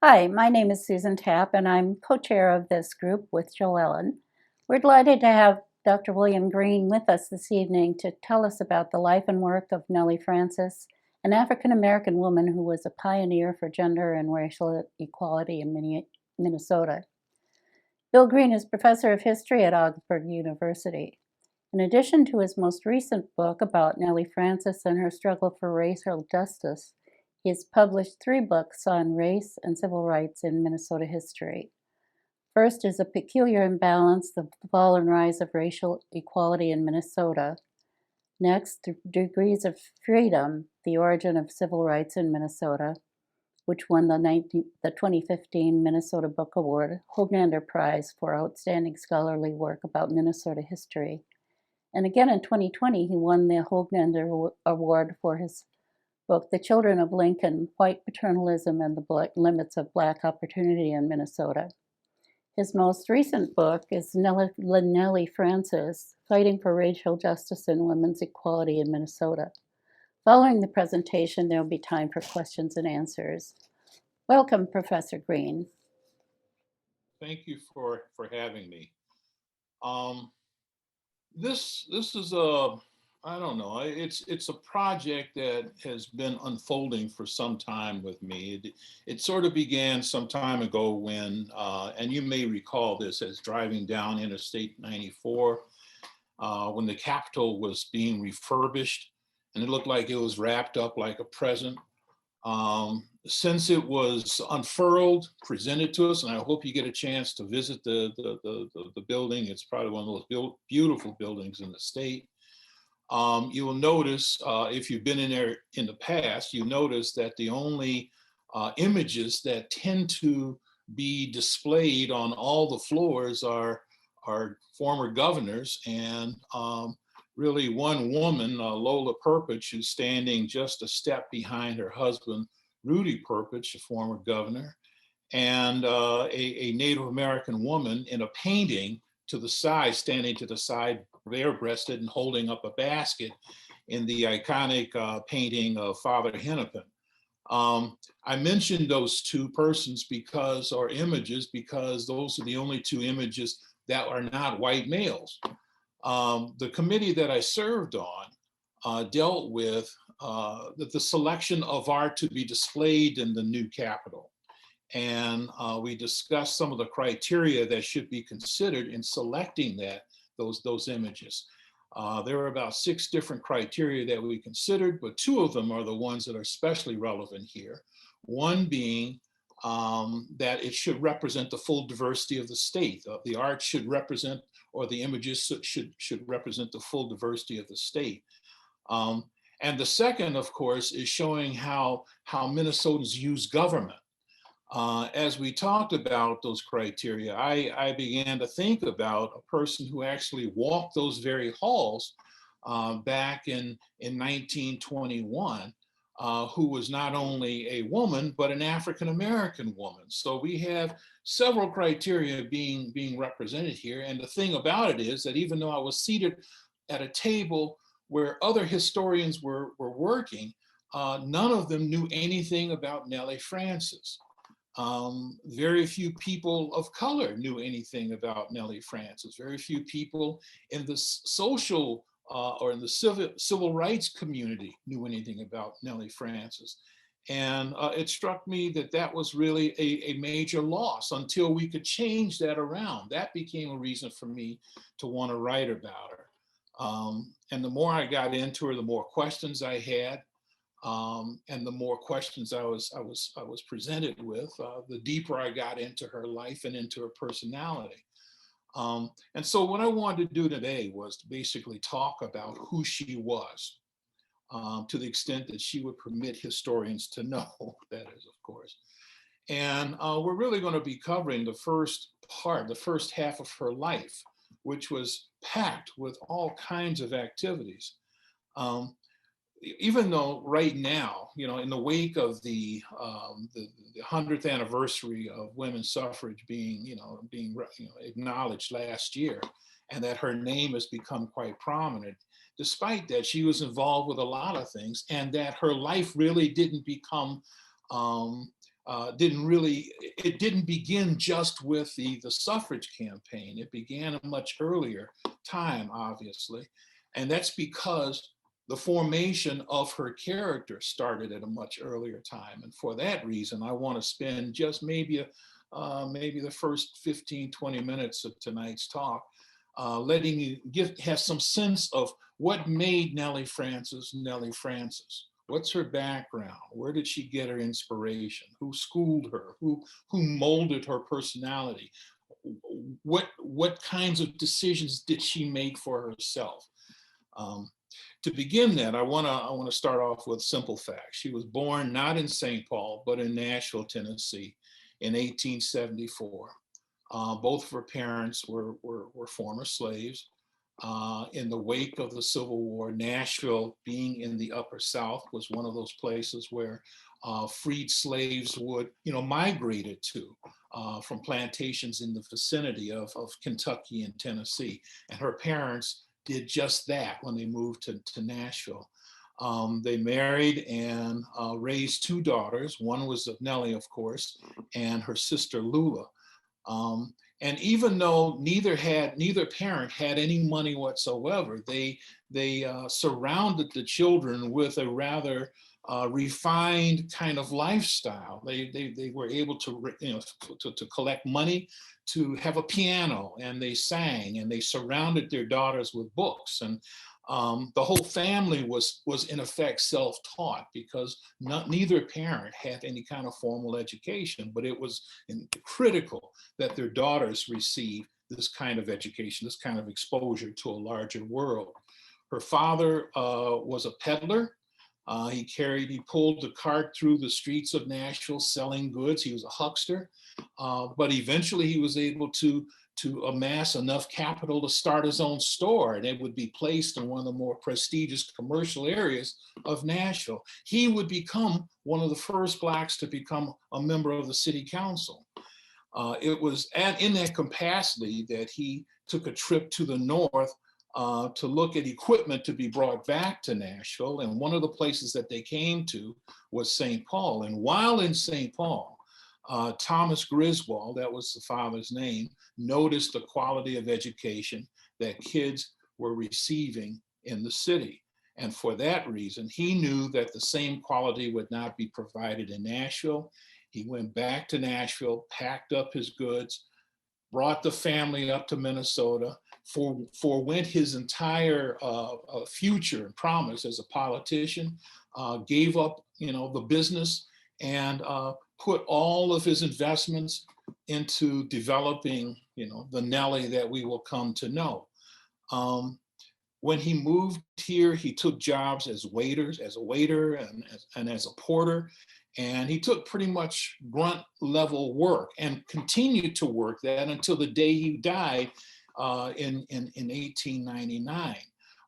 Hi, my name is Susan Tapp, and I'm co-chair of this group with Joe Ellen. We're delighted to have Dr. William Green with us this evening to tell us about the life and work of Nellie Francis, an African-American woman who was a pioneer for gender and racial equality in Minnesota. Bill Green is professor of history at Augsburg University. In addition to his most recent book about Nellie Francis and her struggle for racial justice, he has published 3 books on race and civil rights in Minnesota history. First is A Peculiar Imbalance, The Fall and Rise of Racial Equality in Minnesota. Next, Degrees of Freedom, The Origin of Civil Rights in Minnesota, which won the 2015 Minnesota Book Award, Hoaglander Prize for Outstanding Scholarly Work about Minnesota History. And again in 2020, he won the Hoaglander Award for his book, The Children of Lincoln, White Paternalism and the Limits of Black Opportunity in Minnesota. His most recent book is Nellie Francis, Fighting for Racial Justice and Women's Equality in Minnesota. Following the presentation, there will be time for questions and answers. Welcome, Professor Green. Thank you for having me. This is a, I don't know, it's a project that has been unfolding for some time with me. It sort of began some time ago when, and you may recall this as driving down Interstate 94, when the Capitol was being refurbished and it looked like it was wrapped up like a present. Since it was unfurled, presented to us, and I hope you get a chance to visit the building. It's probably one of the most beautiful buildings in the state. You will notice, if you've been in there in the past, you notice that the only images that tend to be displayed on all the floors are former governors and really one woman, Lola Perpich, who's standing just a step behind her husband, Rudy Perpich, a former governor, and a Native American woman in a painting to the side, standing to the side, bare-breasted and holding up a basket in the iconic painting of Father Hennepin. I mentioned those 2 persons or images because those are the only 2 images that are not white males. The committee that I served on dealt with the selection of art to be displayed in the new Capitol. And we discussed some of the criteria that should be considered in selecting those images. There were about 6 different criteria that we considered, but 2 of them are the ones that are especially relevant here. One being that it should represent the full diversity of the state. The art should represent, or the images should represent the full diversity of the state. And the second, of course, is showing how Minnesotans use government. As we talked about those criteria, I began to think about a person who actually walked those very halls back in 1921, who was not only a woman, but an African-American woman. So we have several criteria being represented here. And the thing about it is that even though I was seated at a table where other historians were working, none of them knew anything about Nellie Francis. Very few people of color knew anything about Nellie Francis. Very few people in the social or in the civil rights community knew anything about Nellie Francis. And it struck me that that was really a major loss until we could change that around. That became a reason for me to want to write about her. And the more I got into her, the more questions I had. And the more questions I was presented with, the deeper I got into her life and into her personality. And so what I wanted to do today was to basically talk about who she was, to the extent that she would permit historians to know, that is, of course. And we're really going to be covering the first half of her life, which was packed with all kinds of activities. Even though right now, in the wake of the 100th anniversary of women's suffrage being acknowledged last year, and that her name has become quite prominent, despite that, she was involved with a lot of things, and that her life really didn't become it didn't begin just with the suffrage campaign. It began a much earlier time, obviously. And that's because the formation of her character started at a much earlier time. And for that reason, I want to spend just maybe the first 15, 20 minutes of tonight's talk, letting you have some sense of what made Nellie Francis Nellie Francis. What's her background? Where did she get her inspiration? Who schooled her? Who molded her personality? What kinds of decisions did she make for herself? To begin that, I want to start off with simple facts. She was born not in St. Paul, but in Nashville, Tennessee, in 1874. Both of her parents were former slaves. In the wake of the Civil War, Nashville, being in the Upper South, was one of those places where freed slaves would, migrated to from plantations in the vicinity of Kentucky and Tennessee. And her parents did just that when they moved to Nashville. They married and raised two daughters. One was of Nellie, of course, and her sister Lula. And even though neither parent had any money whatsoever, they surrounded the children with a rather refined kind of lifestyle. They were able to to collect money, to have a piano, and they sang, and they surrounded their daughters with books. And the whole family was in effect self-taught, because neither parent had any kind of formal education, but it was critical that their daughters receive this kind of education, this kind of exposure to a larger world. Her father was a peddler. He pulled the cart through the streets of Nashville selling goods. He was a huckster, but eventually he was able to amass enough capital to start his own store, and it would be placed in one of the more prestigious commercial areas of Nashville. He would become one of the first Blacks to become a member of the city council. It was in that capacity that he took a trip to the north to look at equipment to be brought back to Nashville. And one of the places that they came to was St. Paul. And while in St. Paul, Thomas Griswold, that was the father's name, noticed the quality of education that kids were receiving in the city. And for that reason, he knew that the same quality would not be provided in Nashville. He went back to Nashville, packed up his goods, brought the family up to Minnesota, forwent his entire future and promise as a politician, gave up, the business, and put all of his investments into developing, the Nellie that we will come to know. When he moved here, he took jobs as a waiter and as a porter. And he took pretty much grunt level work and continued to work that until the day he died in 1899.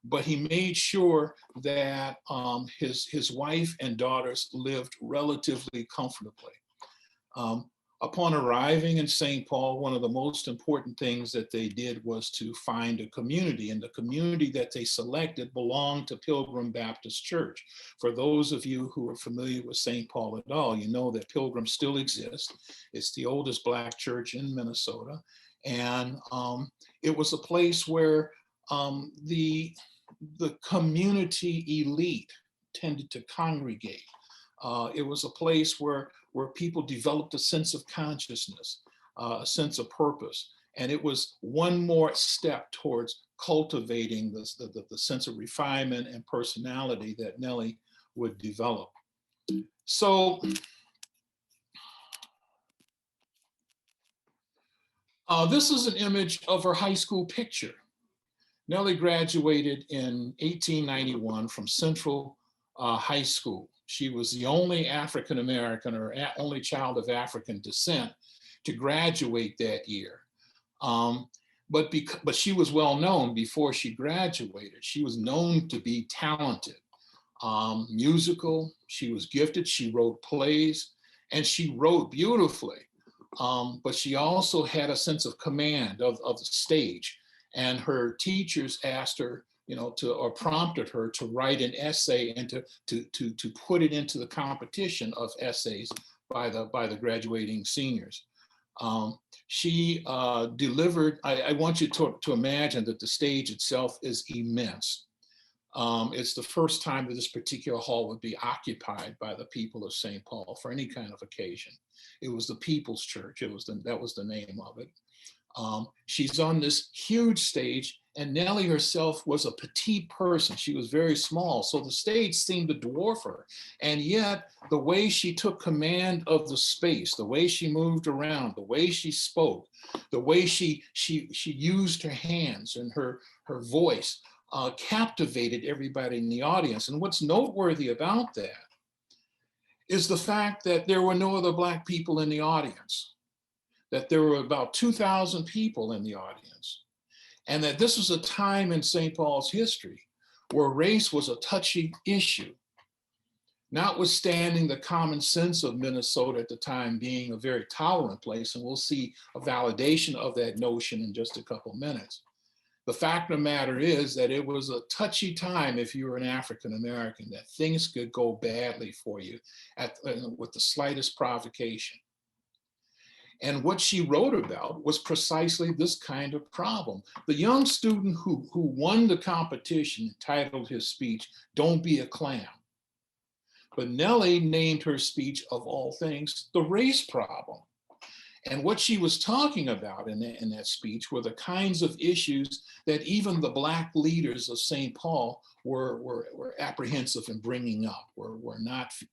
But he made sure that his wife and daughters lived relatively comfortably. Upon arriving in St. Paul, one of the most important things that they did was to find a community, and the community that they selected belonged to Pilgrim Baptist Church. For those of you who are familiar with St. Paul at all, you know that Pilgrim still exists. It's the oldest Black church in Minnesota, and it was a place where the community elite tended to congregate. It was a place where people developed a sense of consciousness, a sense of purpose. And it was one more step towards cultivating the sense of refinement and personality that Nellie would develop. So this is an image of her high school picture. Nellie graduated in 1891 from Central High School. She was the only African American or only child of African descent to graduate that year. But she was well known before she graduated. She was known to be talented, musical. She was gifted. She wrote plays, and she wrote beautifully. But she also had a sense of command of the stage. And her teachers asked her, or prompted her to write an essay and to put it into the competition of essays by the graduating seniors. She delivered, I want you to imagine that the stage itself is immense. It's the first time that this particular hall would be occupied by the people of St. Paul for any kind of occasion. It was the People's Church. That was the name of it. She's on this huge stage, and Nellie herself was a petite person. She was very small, so the stage seemed to dwarf her. And yet, the way she took command of the space, the way she moved around, the way she spoke, the way she used her hands and her voice, captivated everybody in the audience. And what's noteworthy about that is the fact that there were no other Black people in the audience, that there were about 2,000 people in the audience, and that this was a time in St. Paul's history where race was a touchy issue, notwithstanding the common sense of Minnesota at the time being a very tolerant place, and we'll see a validation of that notion in just a couple minutes. The fact of the matter is that it was a touchy time if you were an African American, that things could go badly for you with the slightest provocation. And what she wrote about was precisely this kind of problem. The young student who won the competition titled his speech, "Don't Be a Clam." But Nellie named her speech, of all things, "The Race Problem." And what she was talking about in that speech were the kinds of issues that even the Black leaders of St. Paul were apprehensive in bringing up,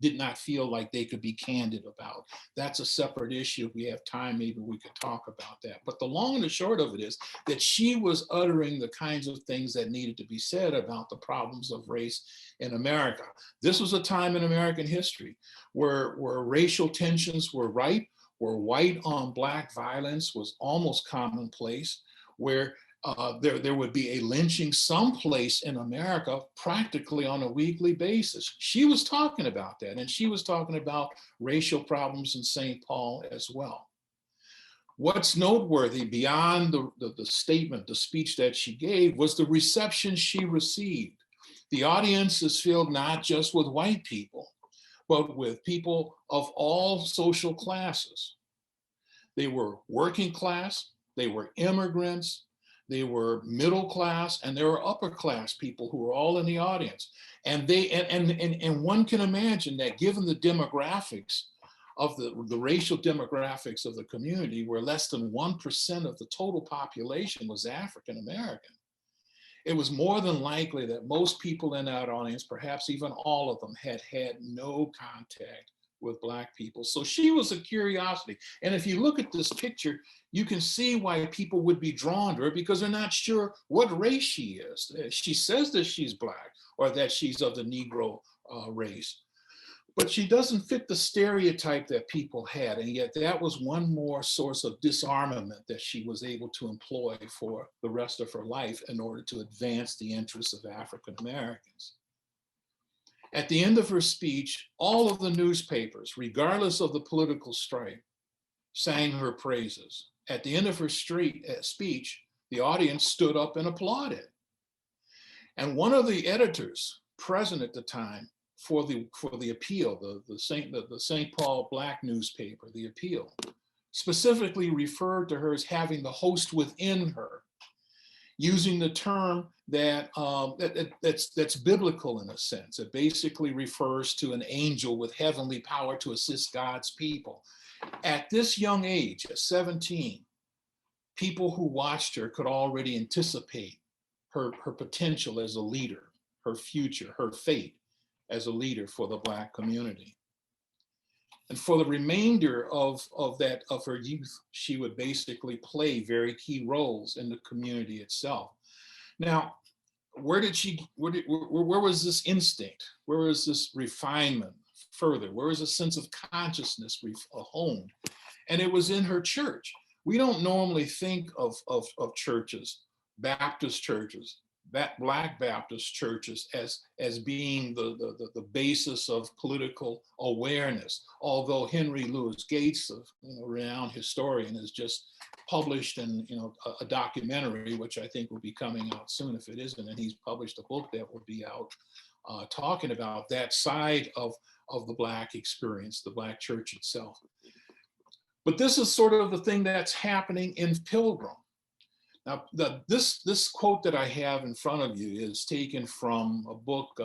did not feel like they could be candid about. That's a separate issue. If we have time, maybe we could talk about that. But the long and the short of it is that she was uttering the kinds of things that needed to be said about the problems of race in America. This was a time in American history where racial tensions were ripe, where white on Black violence was almost commonplace, where there would be a lynching someplace in America practically on a weekly basis. She was talking about that, and she was talking about racial problems in St. Paul as well. What's noteworthy beyond the statement, the speech that she gave, was the reception she received. The audience is filled not just with white people, but with people of all social classes. They were working class, they were immigrants, they were middle class, and there were upper class people who were all in the audience. And one can imagine that given the demographics of the racial demographics of the community, where less than 1% of the total population was African American, it was more than likely that most people in that audience, perhaps even all of them, had no contact with Black people. So she was a curiosity. And if you look at this picture, you can see why people would be drawn to her, because they're not sure what race she is. She says that she's Black or that she's of the Negro race, but she doesn't fit the stereotype that people had. And yet that was one more source of disarmament that she was able to employ for the rest of her life in order to advance the interests of African Americans. At the end of her speech, all of the newspapers, regardless of the political stripe, sang her praises. At the end of her speech, the audience stood up and applauded. And one of the editors present at the time for the Appeal, the St. Paul Black newspaper, the Appeal, specifically referred to her as having the host within her, using the term that's biblical in a sense. It basically refers to an angel with heavenly power to assist God's people. At this young age, at 17, people who watched her could already anticipate her potential as a leader, her future, her fate as a leader for the Black community. And for the remainder of her youth, she would basically play very key roles in the community itself. Now, where was this instinct? Where was this refinement further? Where was a sense of consciousness honed? And it was in her church. We don't normally think of churches, Baptist churches, Black Baptist churches as being the basis of political awareness. Although Henry Louis Gates, a renowned historian, has just published a documentary, which I think will be coming out soon if it isn't, and he's published a book that will be out talking about that side of the Black experience, the Black church itself. But this is sort of the thing that's happening in Pilgrim. Now, this quote that I have in front of you is taken from a book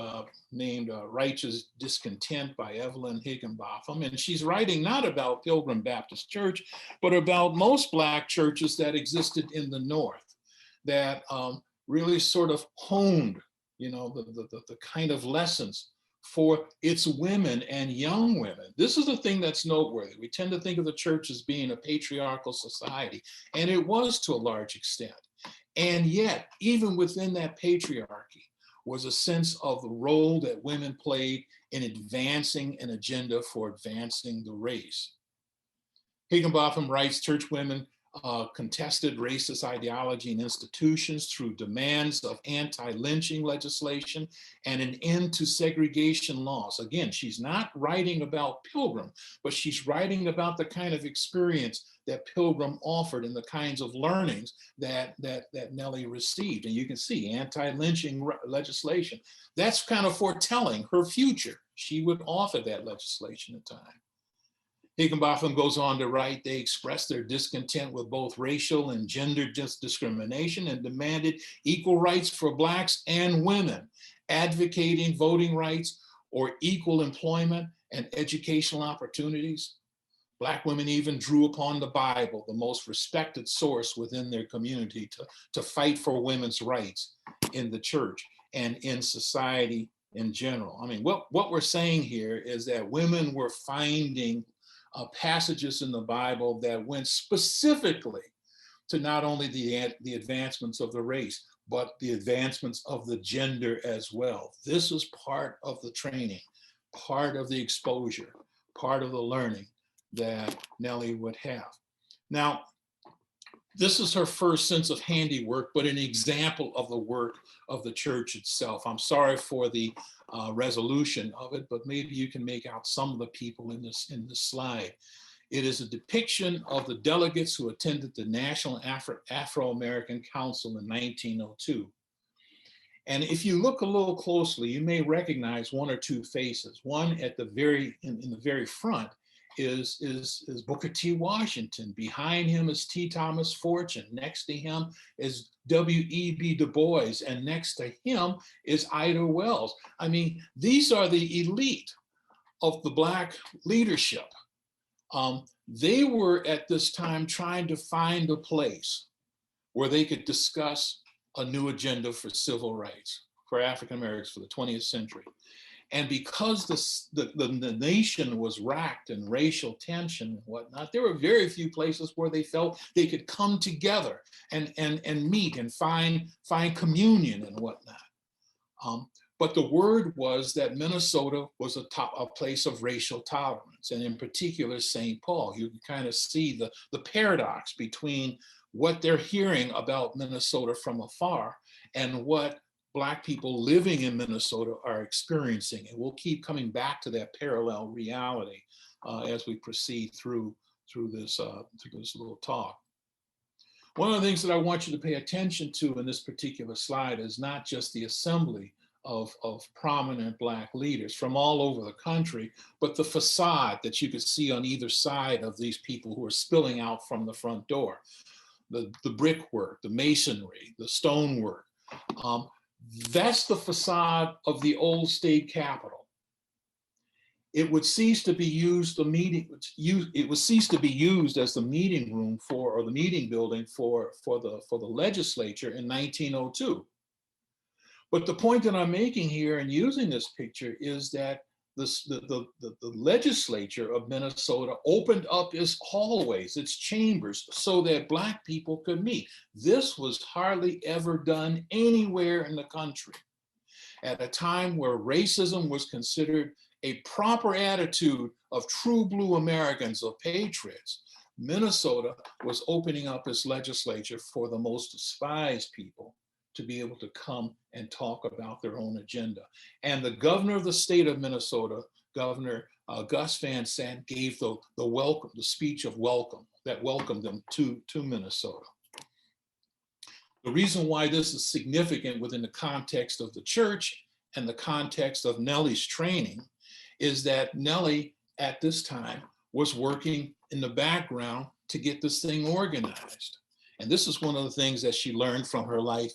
named Righteous Discontent by Evelyn Higginbotham. And she's writing not about Pilgrim Baptist Church, but about most Black churches that existed in the North that really sort of honed, the kind of lessons for its women and young women. This is the thing that's noteworthy. We tend to think of the church as being a patriarchal society, and it was to a large extent. And yet, even within that patriarchy was a sense of the role that women played in advancing an agenda for advancing the race. Higginbotham writes, church women contested racist ideology and institutions through demands of anti-lynching legislation and an end to segregation laws. Again, she's not writing about Pilgrim, but she's writing about the kind of experience that Pilgrim offered and the kinds of learnings that Nellie received. And you can see anti-lynching legislation. That's kind of foretelling her future. She would author that legislation at the time. Higginbotham goes on to write, they expressed their discontent with both racial and gender discrimination and demanded equal rights for Blacks and women, advocating voting rights or equal employment and educational opportunities. Black women even drew upon the Bible, the most respected source within their community, to fight for women's rights in the church and in society in general. I mean, what we're saying here is that women were finding passages in the Bible that went specifically to not only the advancements of the race, but the advancements of the gender as well. This is part of the training, part of the exposure, part of the learning that Nellie would have. Now, this is her first sense of handiwork, but an example of the work of the church itself. I'm sorry for the resolution of it, but maybe you can make out some of the people in this slide. It is a depiction of the delegates who attended the National Afro-American Council in 1902. And if you look a little closely, you may recognize one or two faces. One at the in the very front is Booker T. Washington. Behind him is T. Thomas Fortune. Next to him is W.E.B. Du Bois. And next to him is Ida Wells. I mean, these are the elite of the Black leadership. They were at this time trying to find a place where they could discuss a new agenda for civil rights for African Americans for the 20th century. And because the nation was racked in racial tension and whatnot, there were very few places where they felt they could come together and meet and find communion and whatnot. But the word was that Minnesota was a place of racial tolerance, and in particular, St. Paul. You can kind of see the paradox between what they're hearing about Minnesota from afar and what Black people living in Minnesota are experiencing. And we'll keep coming back to that parallel reality as we proceed through this little talk. One of the things that I want you to pay attention to in this particular slide is not just the assembly of prominent Black leaders from all over the country, but the facade that you could see on either side of these people who are spilling out from the front door. The brickwork, the masonry, the stonework. That's the facade of the old state capitol. It would cease to be used it would cease to be used as the meeting room or the meeting building for the legislature in 1902. But the point that I'm making here in using this picture is that the legislature of Minnesota opened up its hallways, its chambers, so that Black people could meet. This was hardly ever done anywhere in the country. At a time where racism was considered a proper attitude of true blue Americans, of patriots, Minnesota was opening up its legislature for the most despised people to be able to come and talk about their own agenda. And the governor of the state of Minnesota, Governor Gus Van Sant, gave the speech of welcome that welcomed them to Minnesota. The reason why this is significant within the context of the church and the context of Nellie's training is that Nellie at this time was working in the background to get this thing organized. And this is one of the things that she learned from her life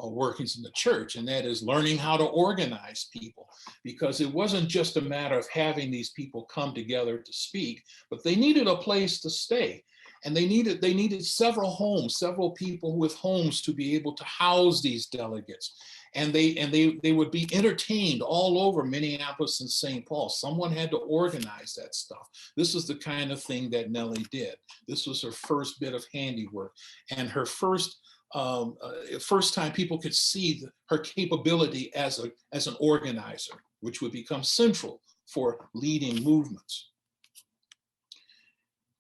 workings in the church, and that is learning how to organize people, because it wasn't just a matter of having these people come together to speak, but they needed a place to stay. And they needed several homes, several people with homes to be able to house these delegates. And they would be entertained all over Minneapolis and St. Paul. Someone had to organize that stuff. This is the kind of thing that Nellie did. This was her first bit of handiwork, and her first time people could see her capability as an organizer, which would become central for leading movements.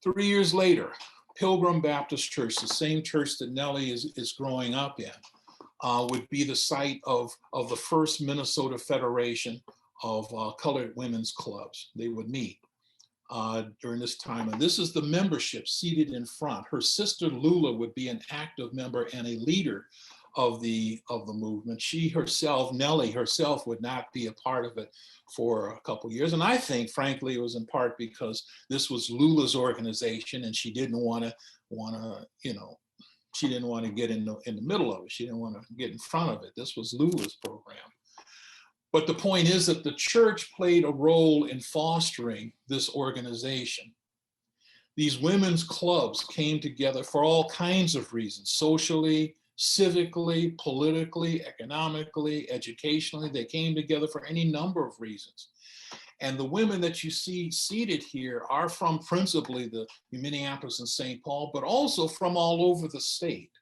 3 years later, Pilgrim Baptist Church, the same church that Nellie is growing up in, would be the site of the first Minnesota Federation of Colored Women's Clubs. They would meet during this time. And this is the membership seated in front. Her sister Lula would be an active member and a leader of the movement. She herself, Nellie herself, would not be a part of it for a couple of years. And I think, frankly, it was in part because this was Lula's organization, and she didn't want to, she didn't want to get in the middle of it. She didn't want to get in front of it. This was Lula's program. But the point is that the church played a role in fostering this organization. These women's clubs came together for all kinds of reasons: socially, civically, politically, economically, educationally. They came together for any number of reasons. And the women that you see seated here are from principally the Minneapolis and St. Paul, but also from all over the state.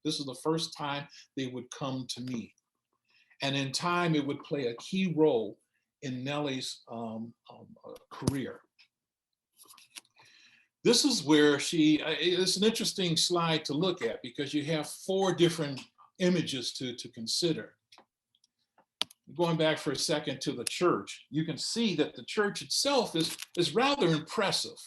This is the first time they would come to meet. And in time, it would play a key role in Nellie's career. This is where it's an interesting slide to look at, because you have 4 different images to consider. Going back for a second to the church, you can see that the church itself is rather impressive.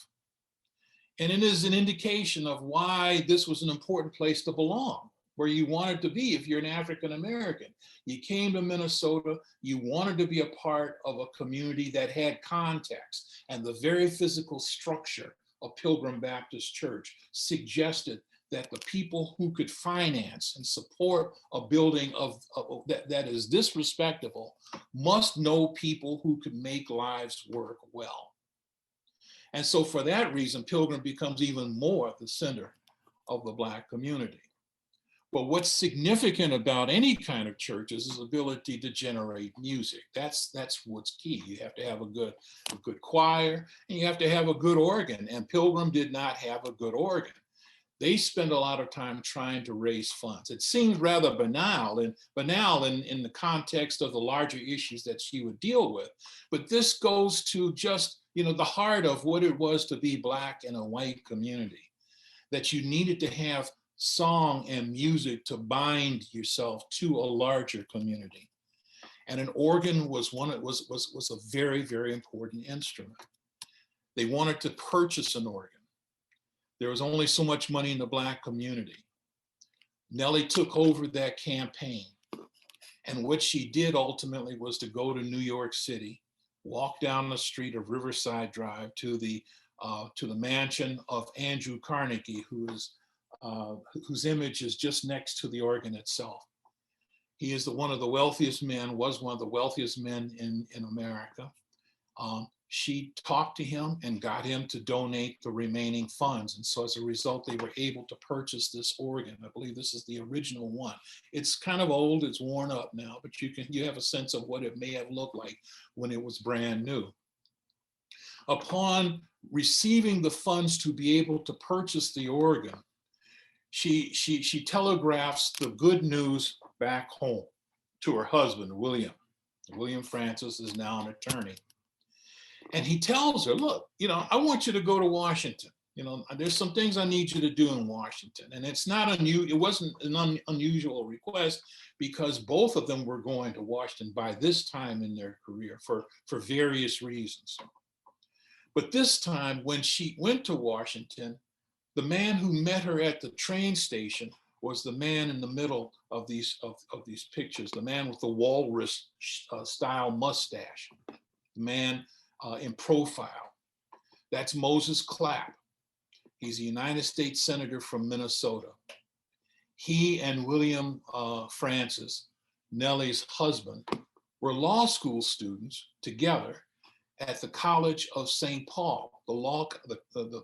And it is an indication of why this was an important place to belong, where you wanted to be if you're an African American. You came to Minnesota, you wanted to be a part of a community that had context, and the very physical structure of Pilgrim Baptist Church suggested that the people who could finance and support a building that is this respectable must know people who could make lives work well. And so for that reason, Pilgrim becomes even more the center of the Black community. But what's significant about any kind of church is its ability to generate music. That's what's key. You have to have a good choir, and you have to have a good organ. And Pilgrim did not have a good organ. They spend a lot of time trying to raise funds. It seems rather banal in the context of the larger issues that she would deal with. But this goes to just, the heart of what it was to be Black in a white community, that you needed to have song and music to bind yourself to a larger community. And an organ was a very, very important instrument. They wanted to purchase an organ. There was only so much money in the Black community. Nellie took over that campaign. And what she did ultimately was to go to New York City, walk down the street of Riverside Drive to the mansion of Andrew Carnegie, whose image is just next to the organ itself. He is one of the wealthiest men, was one of the wealthiest men in America. She talked to him and got him to donate the remaining funds. And so as a result, they were able to purchase this organ. I believe this is the original one. It's kind of old, it's worn up now, but you have a sense of what it may have looked like when it was brand new. Upon receiving the funds to be able to purchase the organ, she telegraphs the good news back home to her husband, William. William Francis is now an attorney. And he tells her, look, I want you to go to Washington. There's some things I need you to do in Washington. And it's not unusual. It wasn't an unusual request, because both of them were going to Washington by this time in their career for various reasons. But this time, when she went to Washington, the man who met her at the train station was the man in the middle of these pictures, the man with the walrus style mustache, the man in profile. That's Moses Clapp. He's a United States Senator from Minnesota. He and William Francis, Nellie's husband, were law school students together at the College of St. Paul, the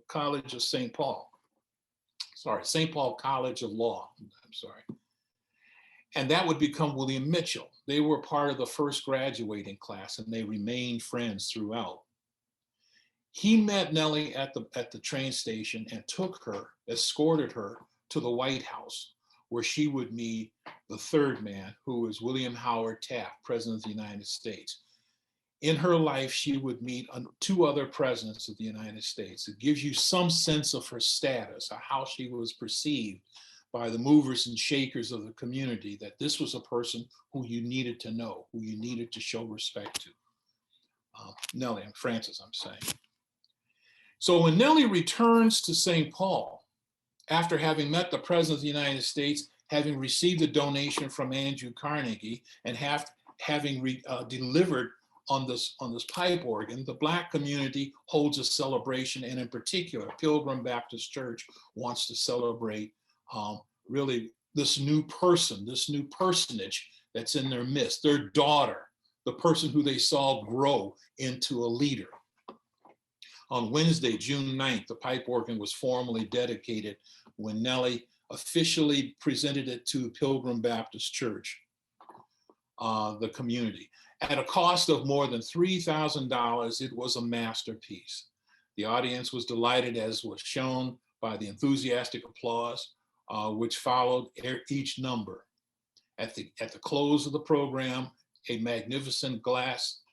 College of St. Paul. Sorry, St. Paul College of Law, I'm sorry. And that would become William Mitchell. They were part of the first graduating class and they remained friends throughout. He met Nellie at the train station and escorted her to the White House, where she would meet the third man, who was William Howard Taft, President of the United States. In her life, she would meet two other presidents of the United States. It gives you some sense of her status, of how she was perceived by the movers and shakers of the community, that this was a person who you needed to know, who you needed to show respect to. Nellie and Francis, I'm saying. So when Nellie returns to St. Paul, after having met the President of the United States, having received a donation from Andrew Carnegie, and having delivered on this pipe organ, the Black community holds a celebration, and in particular, Pilgrim Baptist Church wants to celebrate really this new person, this new personage that's in their midst, their daughter, the person who they saw grow into a leader. On Wednesday, June 9th, the pipe organ was formally dedicated when Nellie officially presented it to Pilgrim Baptist Church, the community. At a cost of more than $3,000, it was a masterpiece. The audience was delighted, as was shown by the enthusiastic applause, which followed each number. At the close of the program, a magnificent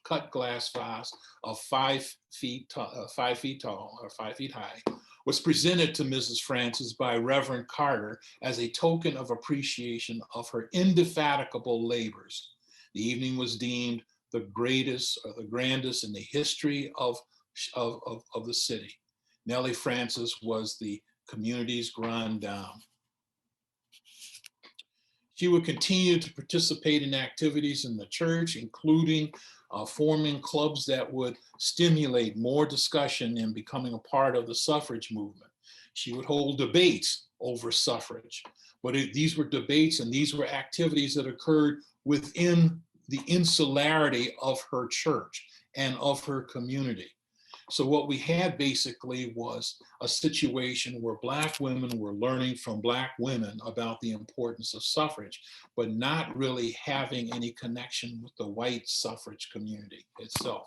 cut glass vase of 5 feet tall or 5 feet high was presented to Mrs. Francis by Reverend Carter as a token of appreciation of her indefatigable labors. The evening was deemed the greatest or the grandest in the history of the city. Nellie Francis was the community's grande dame. She would continue to participate in activities in the church, including forming clubs that would stimulate more discussion and becoming a part of the suffrage movement. She would hold debates over suffrage, but these were debates and these were activities that occurred within the insularity of her church and of her community. So what we had basically was a situation where Black women were learning from Black women about the importance of suffrage, but not really having any connection with the white suffrage community itself.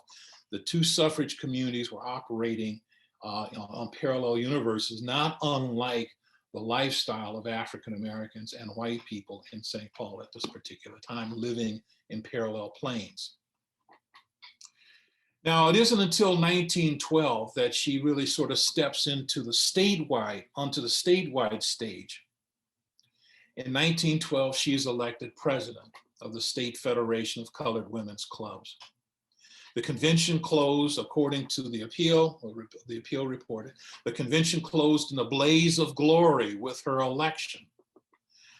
The two suffrage communities were operating on parallel universes, not unlike the lifestyle of African Americans and white people in St. Paul at this particular time, living in parallel planes. Now, it isn't until 1912 that she really sort of steps onto the statewide stage. In 1912, she is elected president of the State Federation of Colored Women's Clubs. The convention closed, according to the appeal reported, the convention closed in a blaze of glory with her election.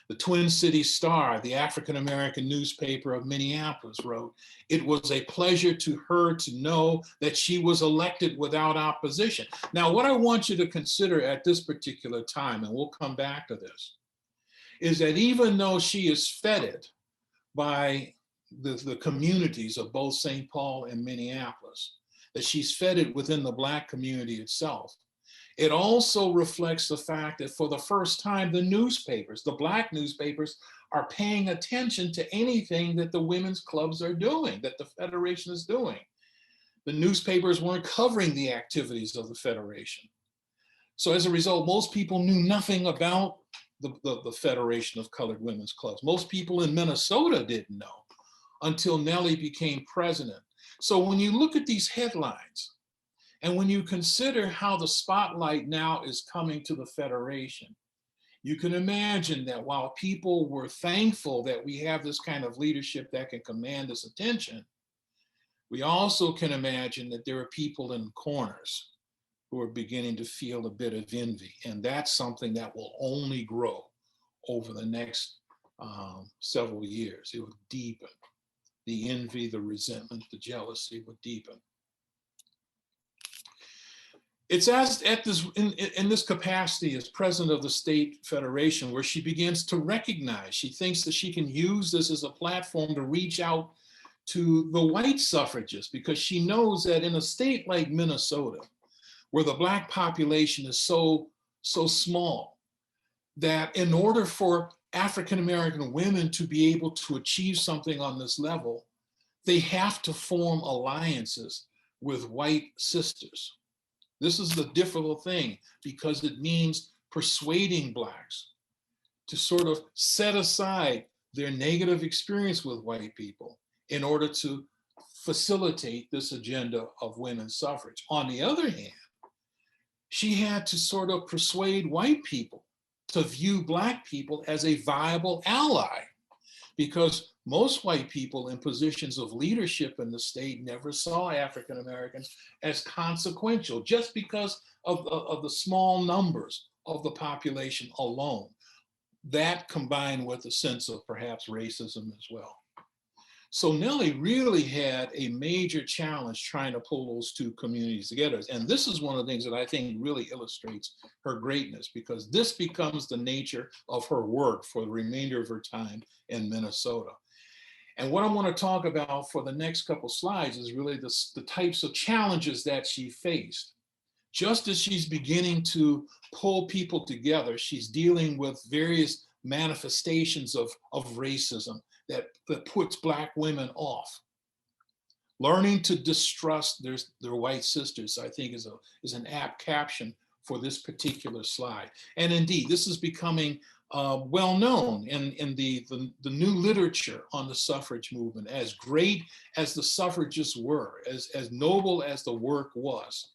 The Twin Cities Star, the African-American newspaper of Minneapolis, wrote, "It was a pleasure to her to know that she was elected without opposition." Now, what I want you to consider at this particular time, and we'll come back to this, is that even though she is feted by the communities of both St. Paul and Minneapolis, that she's feted within the Black community itself, it also reflects the fact that for the first time, the newspapers, the Black newspapers, are paying attention to anything that the women's clubs are doing, that the Federation is doing. The newspapers weren't covering the activities of the Federation. So as a result, most people knew nothing about the Federation of Colored Women's Clubs. Most people in Minnesota didn't know until Nellie became president. So when you look at these headlines, and when you consider how the spotlight now is coming to the Federation, you can imagine that while people were thankful that we have this kind of leadership that can command this attention, we also can imagine that there are people in corners who are beginning to feel a bit of envy. And that's something that will only grow over the next several years. It would deepen. The envy, the resentment, the jealousy would deepen. It's as at this in this capacity as president of the state federation where she begins to recognize, she thinks that she can use this as a platform to reach out to the white suffragists, because she knows that in a state like Minnesota, where the Black population is so small, that in order for African American women to be able to achieve something on this level, they have to form alliances with white sisters. This is the difficult thing, because it means persuading Blacks to sort of set aside their negative experience with white people in order to facilitate this agenda of women's suffrage. On the other hand, she had to sort of persuade white people to view Black people as a viable ally, because most white people in positions of leadership in the state never saw African Americans as consequential, just because of the small numbers of the population alone. That combined with a sense of perhaps racism as well. So Nellie really had a major challenge trying to pull those two communities together. And this is one of the things that I think really illustrates her greatness, because this becomes the nature of her work for the remainder of her time in Minnesota. And what I want to talk about for the next couple slides is really the types of challenges that she faced. Just as she's beginning to pull people together, she's dealing with various manifestations of racism that puts Black women off. Learning to distrust their white sisters, I think, is an apt caption for this particular slide. And indeed, this is becoming well known in the new literature on the suffrage movement. As great as the suffragists were, as noble as the work was,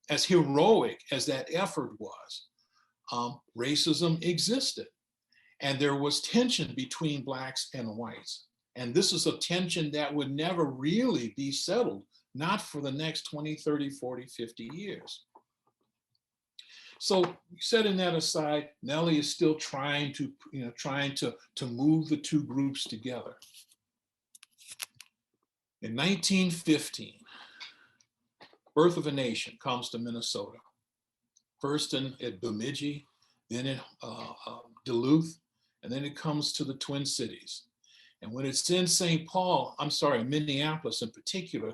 as heroic as that effort was, racism existed. And there was tension between Blacks and whites. And this is a tension that would never really be settled, not for the next 20, 30, 40, 50 years. So setting that aside, Nellie is still trying to move the two groups together. In 1915, Birth of a Nation comes to Minnesota. First at Bemidji, then at Duluth, and then it comes to the Twin Cities. And when it's in Minneapolis in particular,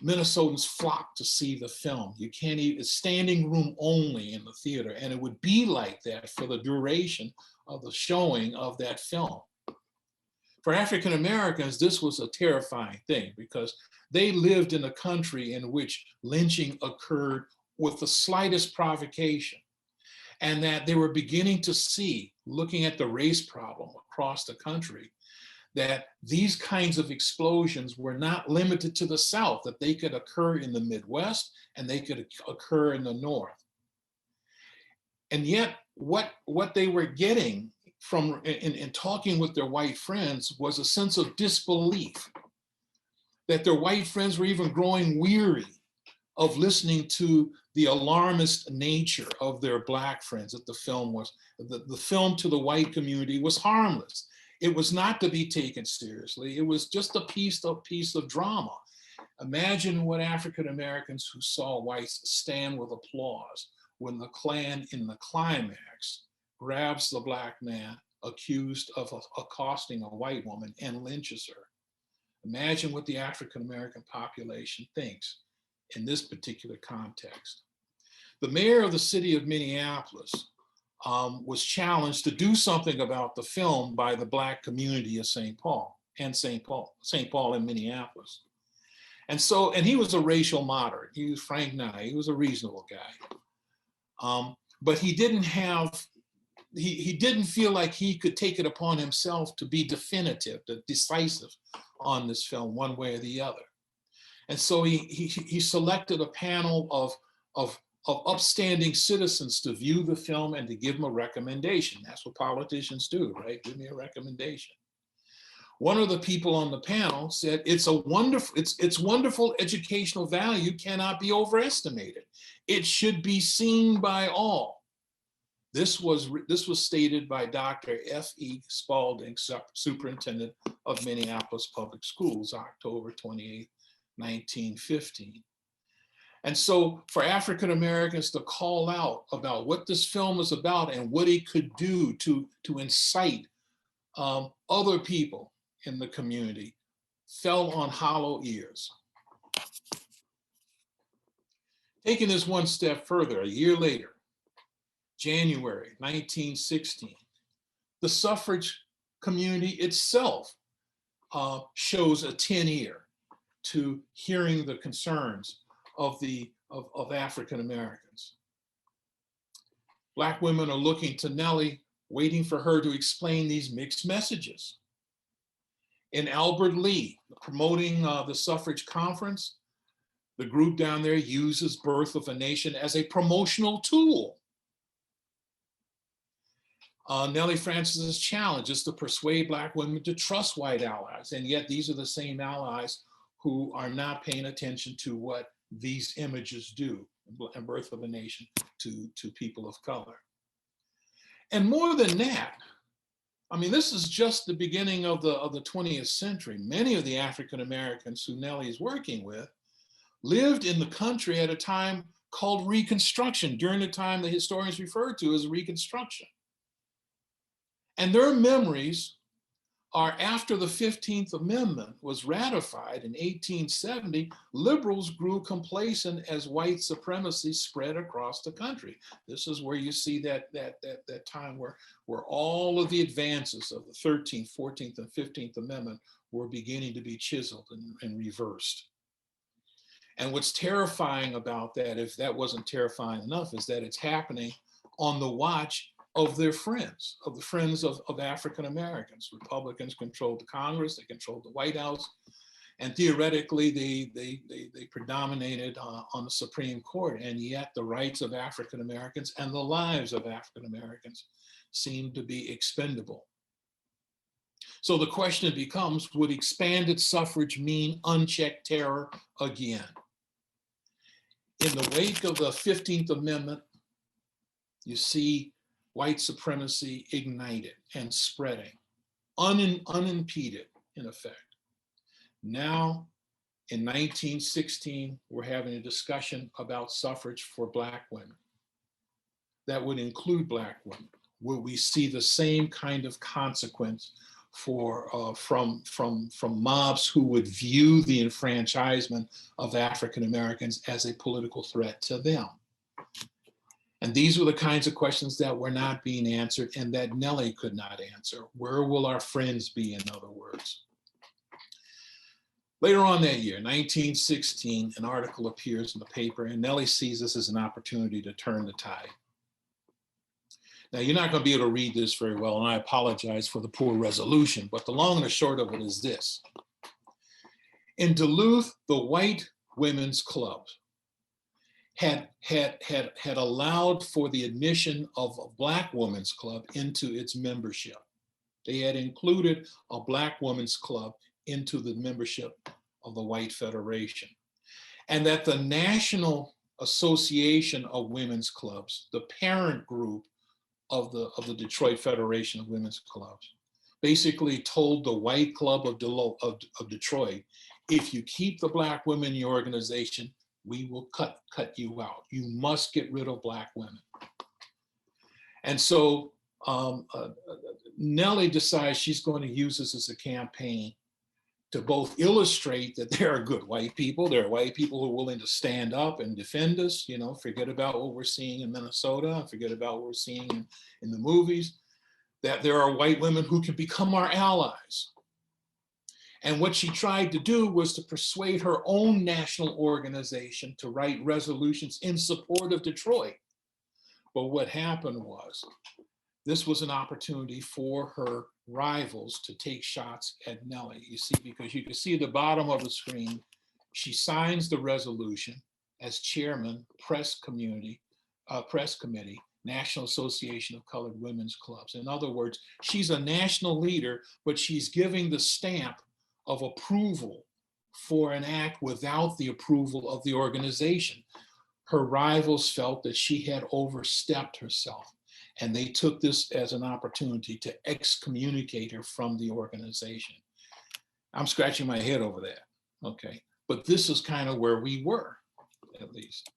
Minnesotans flock to see the film. You can't even, it's standing room only in the theater, and it would be like that for the duration of the showing of that film. For African Americans, this was a terrifying thing, because they lived in a country in which lynching occurred with the slightest provocation, and that they were beginning to see, looking at the race problem across the country, that these kinds of explosions were not limited to the South, that they could occur in the Midwest and they could occur in the North. And yet what they were getting from in talking with their white friends was a sense of disbelief, that their white friends were even growing weary of listening to the alarmist nature of their Black friends, that the film to the white community was harmless. It was not to be taken seriously. It was just a piece of drama. Imagine what African Americans who saw whites stand with applause when the Klan in the climax grabs the Black man accused of accosting a white woman and lynches her. Imagine what the African American population thinks in this particular context. The mayor of the city of Minneapolis was challenged to do something about the film by the Black community of St. Paul in Minneapolis. And he was a racial moderate. He was Frank Nye. He was a reasonable guy. But he didn't feel like he could take it upon himself to be definitive, decisive on this film one way or the other. And so he selected a panel of upstanding citizens to view the film and to give him a recommendation. That's what politicians do, right? Give me a recommendation. One of the people on the panel said, its wonderful educational value cannot be overestimated. It should be seen by all. This was stated by Dr. F.E. Spalding, Superintendent of Minneapolis Public Schools, October 28, 1915. And so for African Americans to call out about what this film is about and what it could do to incite other people in the community fell on hollow ears. Taking this one step further, a year later, January 1916, the suffrage community itself shows a 10 ear to hearing the concerns of African Americans. Black women are looking to Nellie, waiting for her to explain these mixed messages. In Albert Lee, promoting the suffrage conference, the group down there uses Birth of a Nation as a promotional tool. Nellie Francis's challenge is to persuade Black women to trust white allies, and yet these are the same allies who are not paying attention to what these images do in Birth of a Nation to people of color. And more than that, I mean, this is just the beginning of the 20th century. Many of the African Americans who Nellie is working with lived in the country at a time called Reconstruction, during the time the historians refer to as Reconstruction. And their memories are after the 15th Amendment was ratified in 1870, liberals grew complacent as white supremacy spread across the country. This is where you see that time where all of the advances of the 13th, 14th, and 15th Amendment were beginning to be chiseled and reversed. And what's terrifying about that, if that wasn't terrifying enough, is that it's happening on the watch of their friends, of the friends of African Americans. Republicans controlled the Congress, they controlled the White House, and theoretically they predominated on the Supreme Court, and yet the rights of African Americans and the lives of African Americans seem to be expendable. So the question becomes, would expanded suffrage mean unchecked terror again? In the wake of the 15th Amendment, you see white supremacy ignited and spreading, unimpeded in effect. Now, in 1916, we're having a discussion about suffrage for Black women. That would include Black women. Will we see the same kind of consequence from mobs who would view the enfranchisement of African Americans as a political threat to them? And these were the kinds of questions that were not being answered and that Nellie could not answer. Where will our friends be, in other words? Later on that year, 1916, an article appears in the paper, and Nellie sees this as an opportunity to turn the tide. Now, you're not going to be able to read this very well, and I apologize for the poor resolution, but the long and the short of it is this. In Duluth, the White Women's Club had allowed for the admission of a Black Women's Club into its membership. They had included a Black Women's Club into the membership of the White Federation. And that the National Association of Women's Clubs, the parent group of the Detroit Federation of Women's Clubs, basically told the White Club of Detroit, if you keep the Black women in your organization, we will cut you out. You must get rid of Black women. And so Nellie decides she's going to use this as a campaign to both illustrate that there are good white people, there are white people who are willing to stand up and defend us, you know, forget about what we're seeing in Minnesota, forget about what we're seeing in the movies, that there are white women who can become our allies. And what she tried to do was to persuade her own national organization to write resolutions in support of Detroit. But what happened was, this was an opportunity for her rivals to take shots at Nellie. You see, because you can see at the bottom of the screen, she signs the resolution as chairman, press committee, National Association of Colored Women's Clubs. In other words, she's a national leader, but she's giving the stamp of approval for an act without the approval of the organization. Her rivals felt that she had overstepped herself. And they took this as an opportunity to excommunicate her from the organization. I'm scratching my head over that, okay? But this is kind of where we were, at least.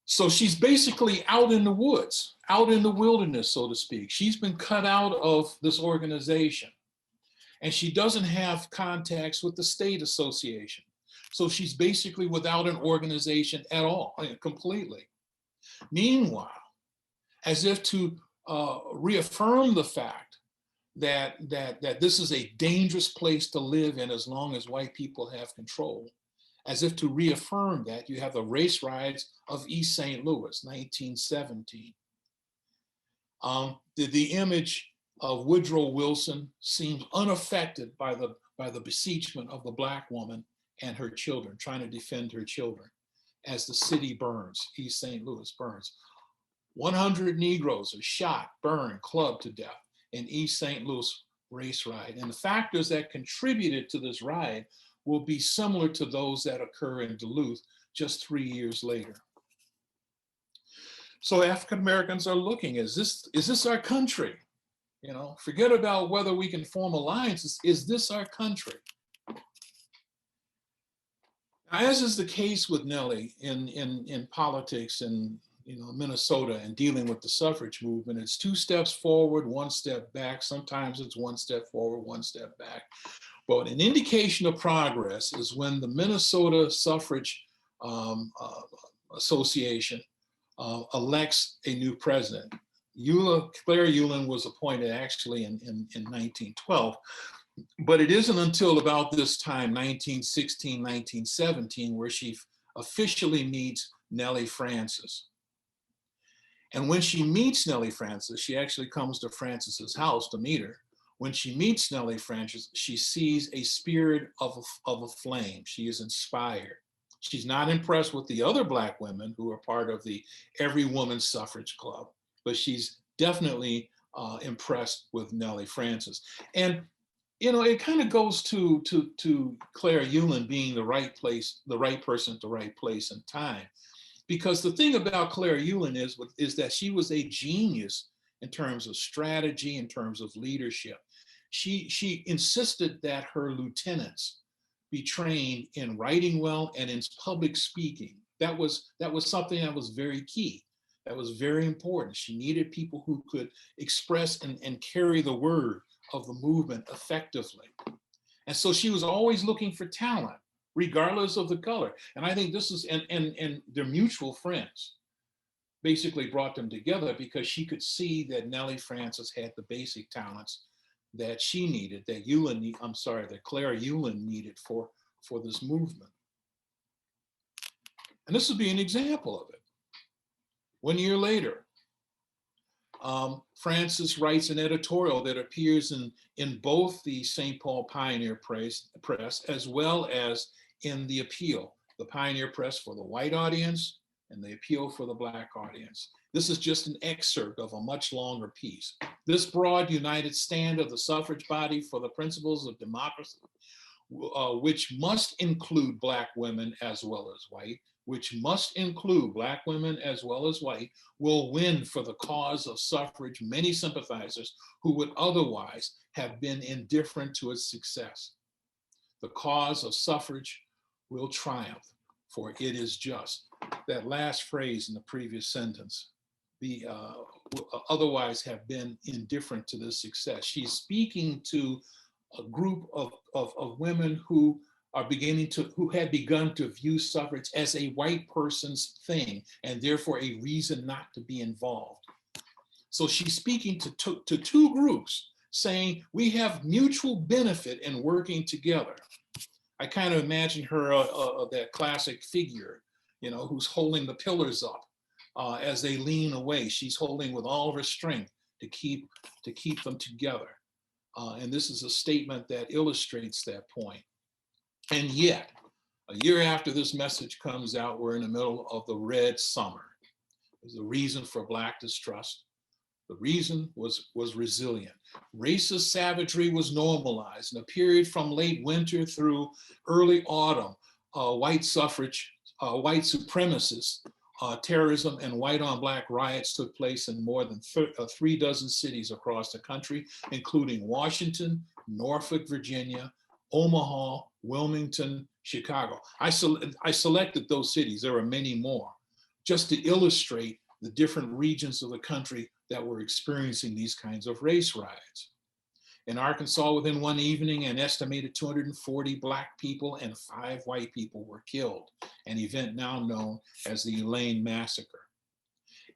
So she's basically out in the woods, out in the wilderness, so to speak. She's been cut out of this organization, and she doesn't have contacts with the state association. So she's basically without an organization at all, completely. Meanwhile, as if to reaffirm the fact that this is a dangerous place to live in as long as white people have control, as if to reaffirm that, you have the race riots of East St. Louis, 1917. The image of Woodrow Wilson seems unaffected by the besiegement of the Black woman and her children, trying to defend her children as the city burns, East St. Louis burns. 100 Negroes are shot, burned, clubbed to death in East St. Louis race riot. And the factors that contributed to this riot will be similar to those that occur in Duluth just 3 years later. So African Americans are looking, is this our country? You know, forget about whether we can form alliances. Is this our country? As is the case with Nellie in politics in Minnesota and dealing with the suffrage movement, it's 2 steps forward, 1 step back. Sometimes it's 1 step forward, 1 step back. But an indication of progress is when the Minnesota Suffrage Association elects a new president. Claire Ulin was appointed actually in 1912, but it isn't until about this time, 1916, 1917, where she officially meets Nellie Francis. And when she meets Nellie Francis, she actually comes to Francis's house to meet her. When she meets Nellie Francis, she sees a spirit of a flame. She is inspired. She's not impressed with the other Black women who are part of the Every Woman Suffrage Club, but she's definitely impressed with Nellie Francis. And it kind of goes to Claire Ulin being the right person at the right place and time. Because the thing about Claire Ulin is that she was a genius in terms of strategy, in terms of leadership. She insisted that her lieutenants be trained in writing well and in public speaking. That was something that was very key. That was very important. She needed people who could express and carry the word of the movement effectively. And so she was always looking for talent, regardless of the color. And I think this is, and their mutual friends basically brought them together because she could see that Nellie Francis had the basic talents that she needed, that Claire Ulin needed for this movement. And this would be an example of it. 1 year later, Francis writes an editorial that appears in both the St. Paul Pioneer Press as well as in the Appeal, the Pioneer Press for the white audience and the Appeal for the Black audience. This is just an excerpt of a much longer piece. This broad united stand of the suffrage body for the principles of democracy, which must include Black women as well as white, which must include Black women as well as white, will win for the cause of suffrage many sympathizers who would otherwise have been indifferent to its success. The cause of suffrage will triumph, for it is just. That last phrase in the previous sentence, otherwise have been indifferent to this success. She's speaking to a group of women who had begun to view suffrage as a white person's thing and therefore a reason not to be involved. So she's speaking to 2 groups saying we have mutual benefit in working together. I kind of imagine her that classic figure, who's holding the pillars up as they lean away. She's holding with all of her strength to keep them together. And this is a statement that illustrates that point. And yet, a year after this message comes out, we're in the middle of the Red Summer. There's a reason for Black distrust. The reason was resilient. Racist savagery was normalized. In a period from late winter through early autumn, white supremacists terrorism and white on black riots took place in more than 3 dozen cities across the country, including Washington, Norfolk, Virginia, Omaha, Wilmington, Chicago. I selected those cities. There are many more, just to illustrate the different regions of the country that were experiencing these kinds of race riots. In Arkansas, within one evening, an estimated 240 black people and 5 white people were killed, an event now known as the Elaine Massacre.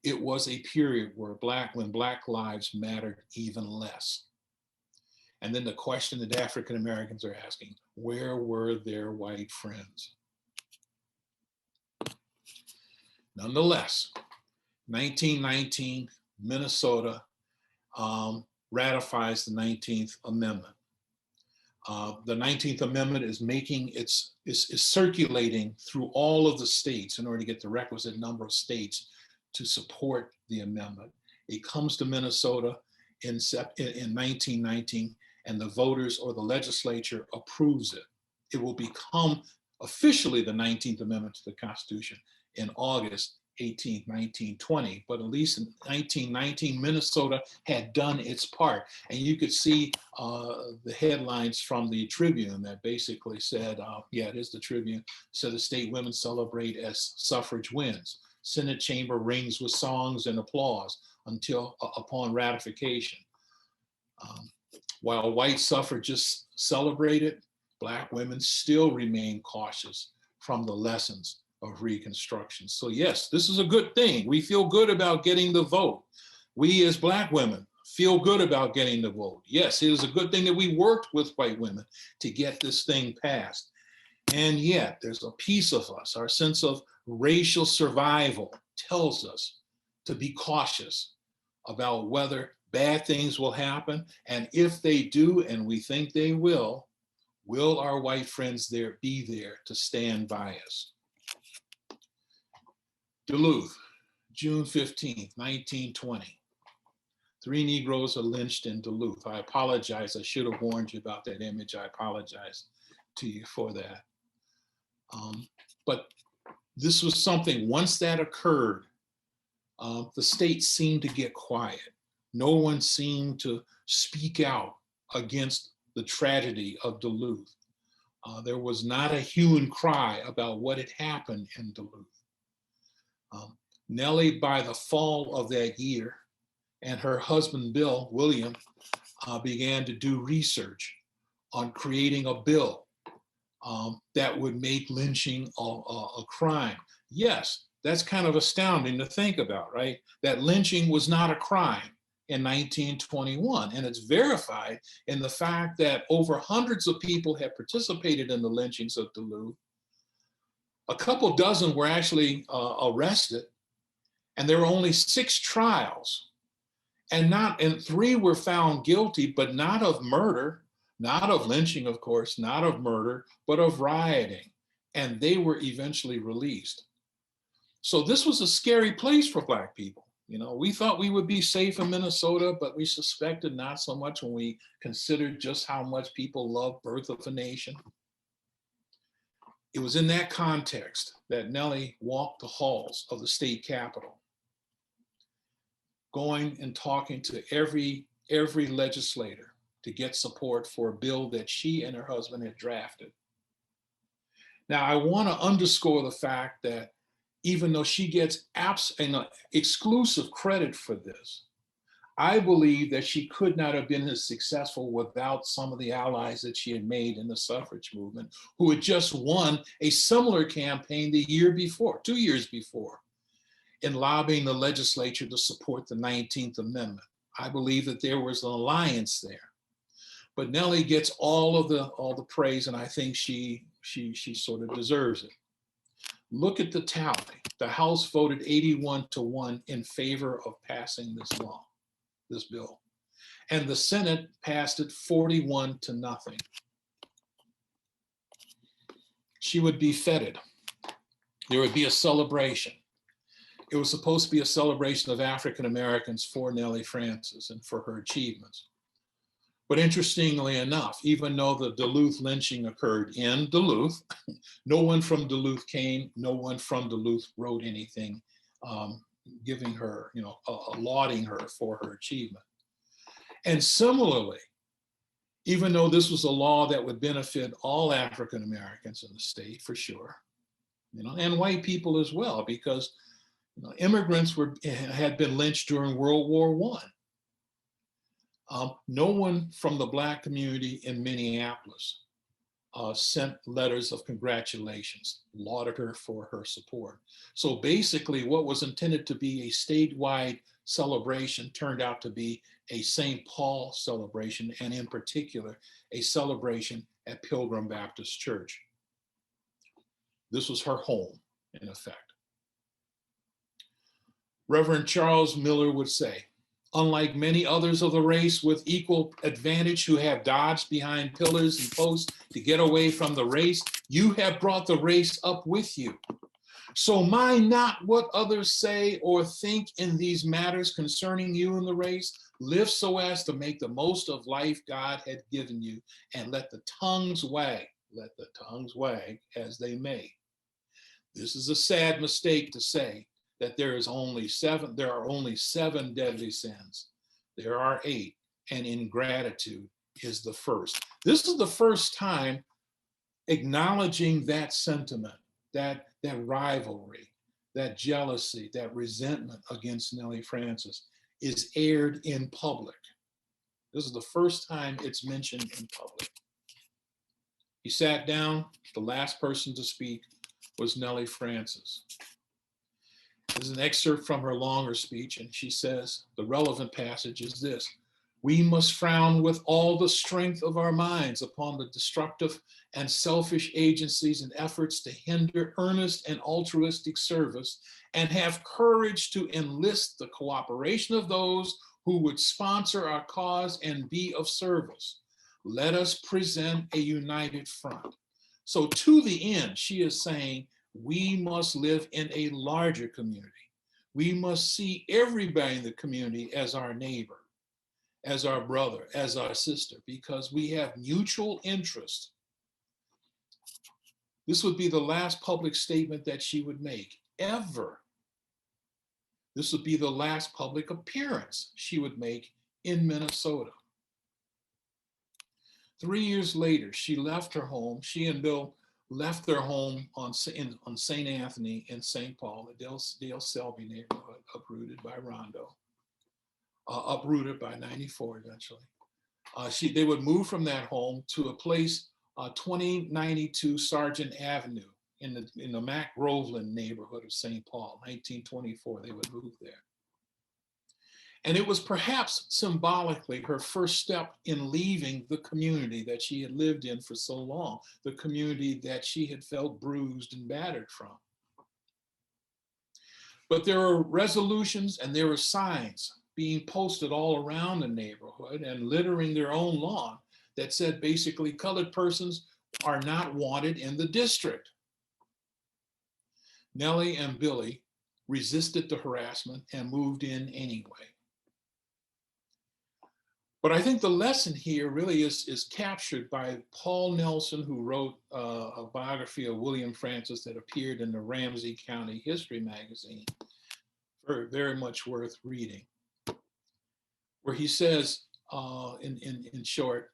It was a period when black lives mattered even less. And then the question that African Americans are asking, where were their white friends? Nonetheless, 1919, Minnesota ratifies the 19th Amendment. The 19th Amendment is circulating through all of the states in order to get the requisite number of states to support the amendment. It comes to Minnesota in 1919, and the voters or the legislature approves it. It will become officially the 19th Amendment to the Constitution in August 18, 1920, but at least in 1919, Minnesota had done its part. And you could see the headlines from the Tribune that basically said, yeah, it is the Tribune, said the state women celebrate as suffrage wins. Senate chamber rings with songs and applause until upon ratification. While white suffragists celebrated, black women still remain cautious from the lessons of Reconstruction. So yes, this is a good thing. We feel good about getting the vote. We as black women feel good about getting the vote. Yes, it is a good thing that we worked with white women to get this thing passed. And yet there's a piece of us, our sense of racial survival tells us to be cautious about whether bad things will happen. And if they do, and we think they will our white friends be there to stand by us? Duluth, June 15th, 1920. 3 Negroes are lynched in Duluth. I apologize. I should have warned you about that image. I apologize to you for that. But this was something, once that occurred, the state seemed to get quiet. No one seemed to speak out against the tragedy of Duluth. There was not a hue and cry about what had happened in Duluth. Nellie, by the fall of that year, and her husband, William, began to do research on creating a bill that would make lynching a crime. Yes, that's kind of astounding to think about, right? That lynching was not a crime in 1921, and it's verified in the fact that over hundreds of people have participated in the lynchings of Duluth. A couple dozen were actually arrested, and there were only 6 trials, and 3 were found guilty, but not of murder, not of lynching, of course, not of murder, but of rioting, and they were eventually released. So this was a scary place for Black people. You know, we thought we would be safe in Minnesota, but we suspected not so much when we considered just how much people love Birth of a Nation. It was in that context that Nellie walked the halls of the state capitol, going and talking to every legislator to get support for a bill that she and her husband had drafted. Now, I want to underscore the fact that even though she gets exclusive credit for this, I believe that she could not have been as successful without some of the allies that she had made in the suffrage movement, who had just won a similar campaign the year before, 2 years before, in lobbying the legislature to support the 19th Amendment. I believe that there was an alliance there. But Nellie gets all the praise, and I think she sort of deserves it. Look at the tally. The House voted 81-1 in favor of passing this bill. And the Senate passed it 41-0. She would be feted. There would be a celebration. It was supposed to be a celebration of African Americans for Nellie Francis and for her achievements. But interestingly enough, even though the Duluth lynching occurred in Duluth, no one from Duluth came, no one from Duluth wrote anything giving her, lauding her for her achievement. And similarly, even though this was a law that would benefit all African Americans in the state for sure, and white people as well, because immigrants had been lynched during World War I. No one from the Black community in Minneapolis sent letters of congratulations, lauded her for her support. So basically, what was intended to be a statewide celebration turned out to be a St. Paul celebration, and in particular, a celebration at Pilgrim Baptist Church. This was her home, in effect. Reverend Charles Miller would say, unlike many others of the race with equal advantage who have dodged behind pillars and posts to get away from the race, you have brought the race up with you. So mind not what others say or think in these matters concerning you in the race. Live so as to make the most of life God had given you, and let the tongues wag as they may. This is a sad mistake to say that there are only seven deadly sins. There are 8, and ingratitude is the first. This is the first time acknowledging that sentiment, that rivalry, that jealousy, that resentment against Nellie Francis is aired in public. This is the first time it's mentioned in public. He sat down. The last person to speak was Nellie Francis. This is an excerpt from her longer speech, and she says, the relevant passage is this: we must frown with all the strength of our minds upon the destructive and selfish agencies and efforts to hinder earnest and altruistic service, and have courage to enlist the cooperation of those who would sponsor our cause and be of service. Let us present a united front. So to the end, she is saying, we must live in a larger community. We must see everybody in the community as our neighbor, as our brother, as our sister, because we have mutual interest. This would be the last public statement that she would make, ever. This would be the last public appearance she would make in Minnesota. 3 years later, she left her home. She and Bill left their home on St. Anthony in St. Paul, the Dale Selby neighborhood, uprooted by Rondo, uprooted by 94 eventually. They would move from that home to a place, 2092 Sargent Avenue in the Mac Groveland neighborhood of St. Paul. 1924, they would move there. And it was perhaps symbolically her first step in leaving the community that she had lived in for so long, the community that she had felt bruised and battered from. But there were resolutions and there were signs being posted all around the neighborhood and littering their own lawn that said basically colored persons are not wanted in the district. Nellie and Billy resisted the harassment and moved in anyway. But I think the lesson here really is captured by Paul Nelson, who wrote a biography of William Francis that appeared in the Ramsey County History magazine, very, very much worth reading, where he says, in short,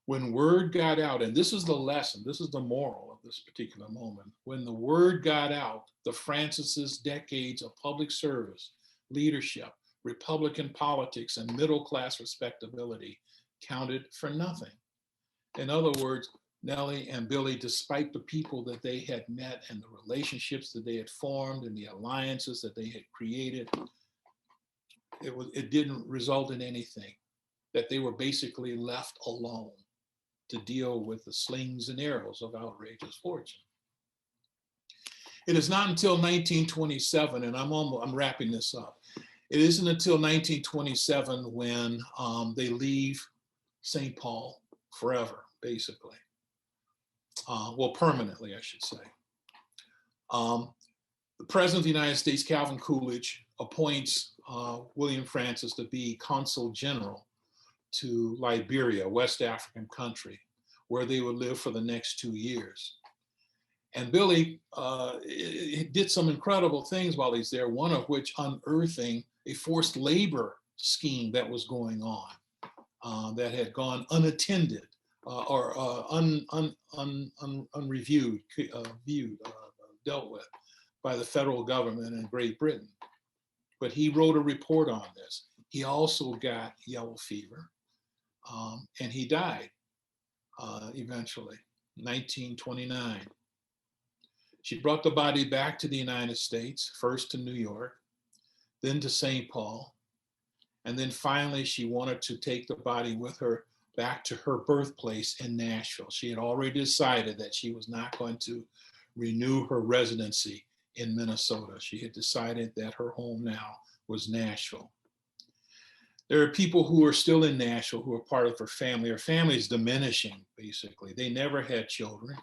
when word got out, and this is the lesson, this is the moral of this particular moment, when the word got out, the Francis's decades of public service, leadership, Republican politics, and middle-class respectability counted for nothing. In other words, Nellie and Billy, despite the people that they had met and the relationships that they had formed and the alliances that they had created, it didn't result in anything, that they were basically left alone to deal with the slings and arrows of outrageous fortune. It is not until 1927, and I'm wrapping this up, it isn't until 1927 when they leave St. Paul forever, basically. Well, permanently, I should say. The President of the United States, Calvin Coolidge, appoints William Francis to be Consul General to Liberia, West African country, where they would live for the next 2 years. And Billy did some incredible things while he's there, one of which unearthing a forced labor scheme that was going on that had gone unattended or unreviewed, dealt with by the federal government in Great Britain. But he wrote a report on this. He also got yellow fever, and he died eventually, 1929. She brought the body back to the United States, first to New York, then to St. Paul, and then finally she wanted to take the body with her back to her birthplace in Nashville. She had already decided that she was not going to renew her residency in Minnesota. She had decided that her home now was Nashville. There are people who are still in Nashville who are part of her family. Her family is diminishing, basically. They never had children.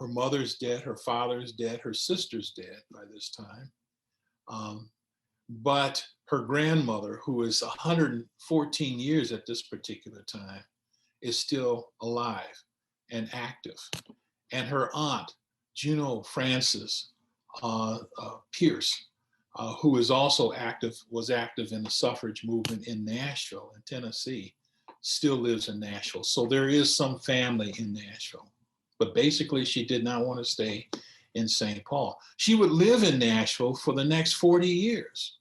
Her mother's dead, her father's dead, her sister's dead by this time. But her grandmother, who is 114 years at this particular time, is still alive and active. And her aunt, Juno Frances Pierce, who is also was active in the suffrage movement in Nashville, in Tennessee, still lives in Nashville. So there is some family in Nashville. But basically, she did not want to stay in St. Paul. She would live in Nashville for the next 40 years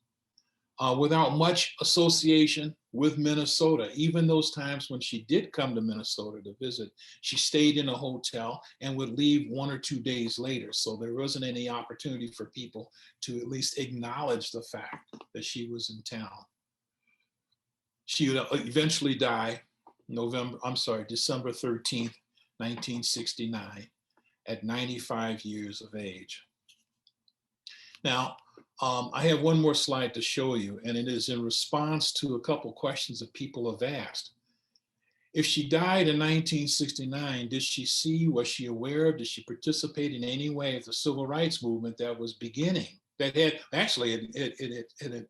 without much association with Minnesota. Even those times when she did come to Minnesota to visit, she stayed in a hotel and would leave 1 or 2 days later. So there wasn't any opportunity for people to at least acknowledge the fact that she was in town. She would eventually die December 13th, 1969, at 95 years of age. Now, I have one more slide to show you, and it is in response to a couple questions that people have asked. If she died in 1969, did she see, was she aware of, did she participate in any way of the civil rights movement that was beginning? That had, actually, it had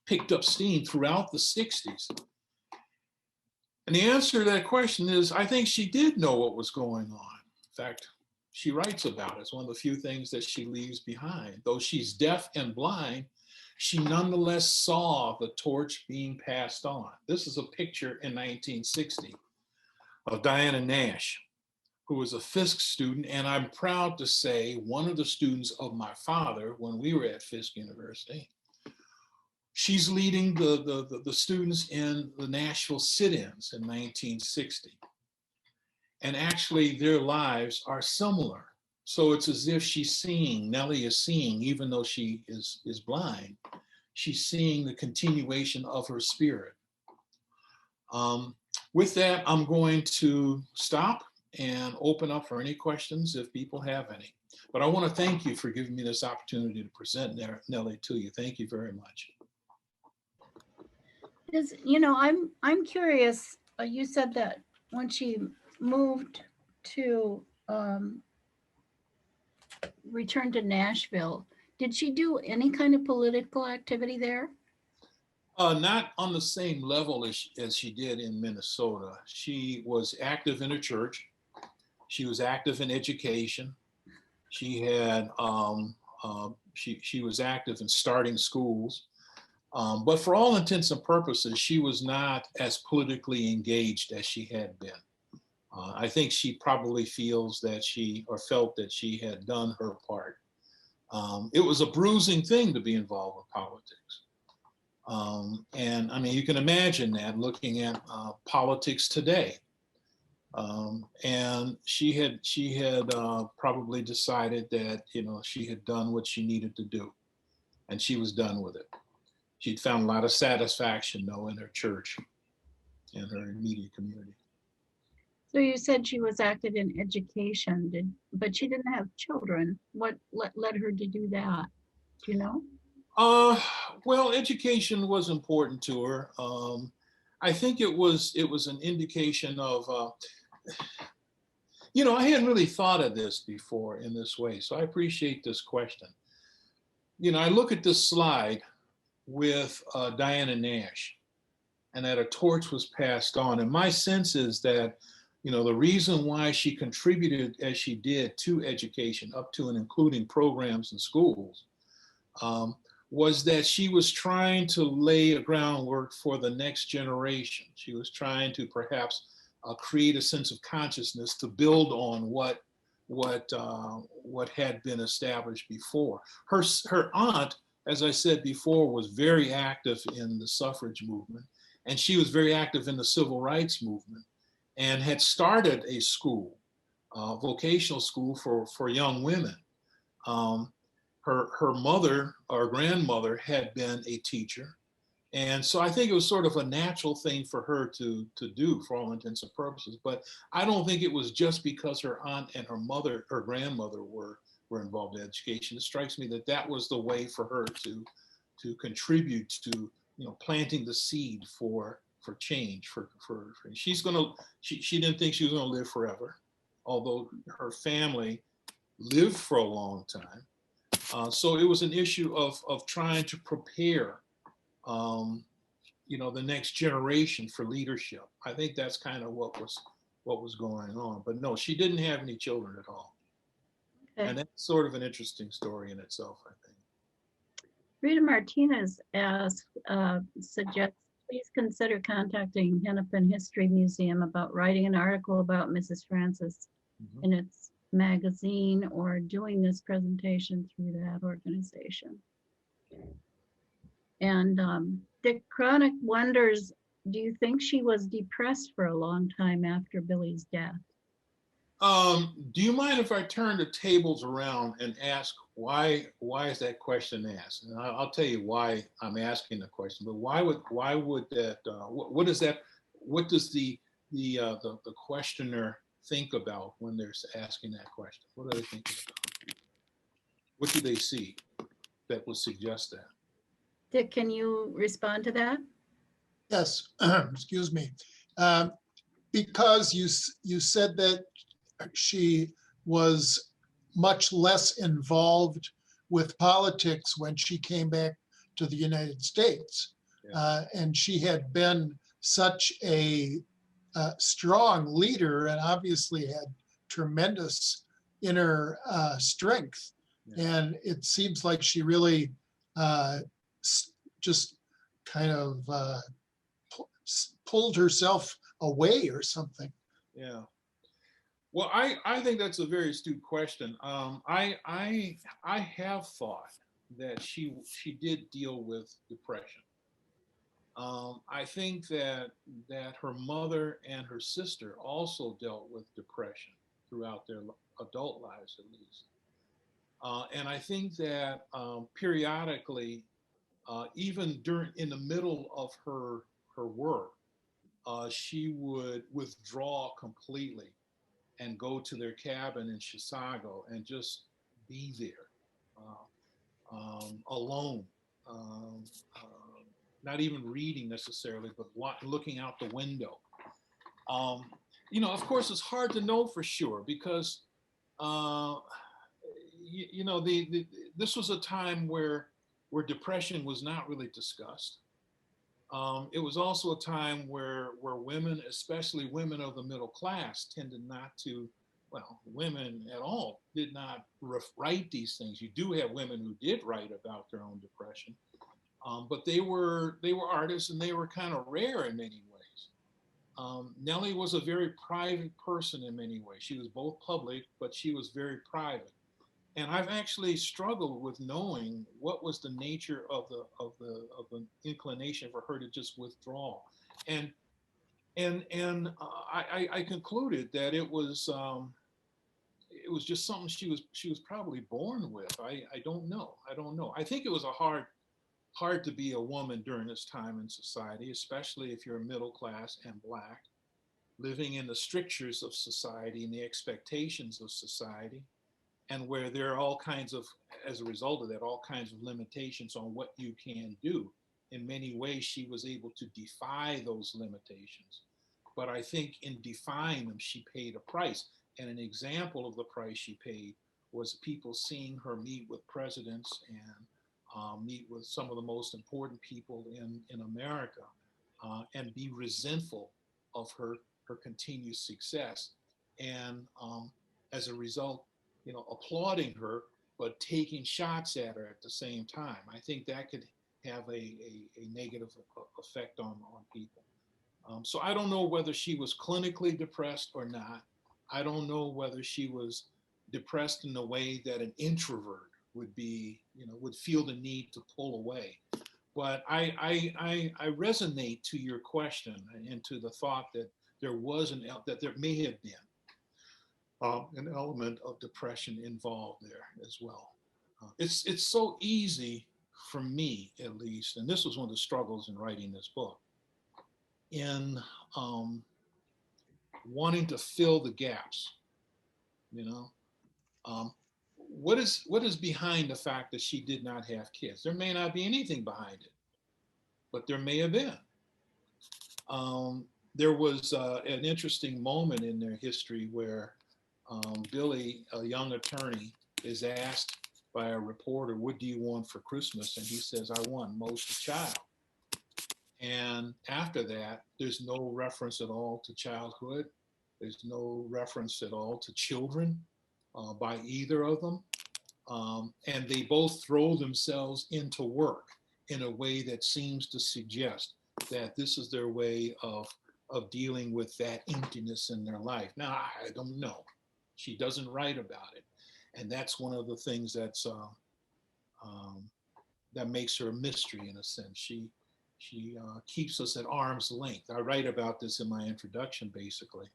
picked up steam throughout the 60s. And the answer to that question is, I think she did know what was going on. In fact, she writes about it. It's one of the few things that she leaves behind. Though she's deaf and blind, she nonetheless saw the torch being passed on. This is a picture in 1960 of Diana Nash, who was a Fisk student, and I'm proud to say one of the students of my father when we were at Fisk University. She's leading the students in the Nashville sit-ins in 1960. And actually their lives are similar. So it's as if she's seeing, Nellie is seeing, even though she is blind, she's seeing the continuation of her spirit. With that, I'm going to stop and open up for any questions if people have any. But I want to thank you for giving me this opportunity to present Nellie to you. Thank you very much. I'm curious. You said that when she moved to return to Nashville, did she do any kind of political activity there? Not on the same level as she did in Minnesota. She was active in a church. She was active in education. She had she was active in starting schools. But for all intents and purposes, she was not as politically engaged as she had been. I think she probably feels that felt that she had done her part. It was a bruising thing to be involved with politics. And I mean, you can imagine that looking at politics today. And she had probably decided that, she had done what she needed to do, and she was done with it. She'd found a lot of satisfaction, though, in her church and her immediate community. So you said she was active in education, but she didn't have children. What led her to do that? Do you know? Well, education was important to her. I think it was an indication of, I hadn't really thought of this before in this way, so I appreciate this question. I look at this slide with Diana Nash, and that a torch was passed on. And my sense is that The reason why she contributed as she did to education, up to and including programs in schools, um, was that she was trying to lay a groundwork for the next generation. She was trying to perhaps create a sense of consciousness to build on what had been established before. Her aunt, as I said before, was very active in the suffrage movement, and she was very active in the civil rights movement, and had started a school, vocational school for young women. Um, her mother or grandmother had been a teacher. And so I think it was sort of a natural thing for her to do for all intents and purposes. But I don't think it was just because her aunt and her grandmother were involved in education. It strikes me that that was the way for her to contribute to, planting the seed for change. She didn't think she was going to live forever, although her family lived for a long time. So it was an issue of trying to prepare, the next generation for leadership. I think that's kind of what was going on. But no, she didn't have any children at all, Okay. and that's sort of an interesting story in itself, I think. Rita Martinez suggests, please consider contacting Hennepin History Museum about writing an article about Mrs. Francis in its magazine, or doing this presentation through that organization. And Dick Chronic wonders, do you think she was depressed for a long time after Billy's death? Do you mind if I turn the tables around and ask why is that question asked? And I'll tell you why I'm asking the question. But why would that? What does the questioner think about when they're asking that question? What are they thinking about? What do they see that would suggest that? Dick, can you respond to that? Yes, excuse me. Because you said that she was much less involved with politics when she came back to the United States. Yeah. And she had been such a strong leader and obviously had tremendous inner strength. Yeah. And it seems like she really just kind of pulled herself away or something. Yeah. Well, I think that's a very astute question. I have thought that she did deal with depression. I think that her mother and her sister also dealt with depression throughout their adult lives, at least. And I think that periodically, even in the middle of her work, she would withdraw completely and go to their cabin in Chisago and just be there, alone, not even reading necessarily, but looking out the window. Of course, it's hard to know for sure because, this was a time where depression was not really discussed. It was also a time where women, especially women of the middle class, tended not to, women at all did not write these things. You do have women who did write about their own depression, but they were artists and they were kind of rare in many ways. Nellie was a very private person in many ways. She was both public, but she was very private. And I've actually struggled with knowing what was the nature of the inclination for her to just withdraw, and I concluded that it was just something she was probably born with. I don't know. I think it was hard to be a woman during this time in society, especially if you're middle class and Black, living in the strictures of society and the expectations of society, and where there are all kinds of, as a result of that, all kinds of limitations on what you can do. In many ways, she was able to defy those limitations. But I think in defying them, she paid a price. And an example of the price she paid was people seeing her meet with presidents and meet with some of the most important people in America, and be resentful of her her continued success, and as a result, applauding her, but taking shots at her at the same time. I think that could have a negative effect on people. So I don't know whether she was clinically depressed or not. I don't know whether she was depressed in the way that an introvert would be, would feel the need to pull away. But I resonate to your question and to the thought that there may have been an element of depression involved there as well. It's so easy for me, at least, and this was one of the struggles in writing this book, in wanting to fill the gaps. What is behind the fact that she did not have kids? There may not be anything behind it, but there may have been. There was an interesting moment in their history where Billy, a young attorney, is asked by a reporter, "What do you want for Christmas?" And he says, "I want most a child." And after that, there's no reference at all to childhood. There's no reference at all to children by either of them. And they both throw themselves into work in a way that seems to suggest that this is their way of dealing with that emptiness in their life. Now, I don't know. She doesn't write about it. And that's one of the things that's that makes her a mystery in a sense. She keeps us at arm's length. I write about this in my introduction, basically,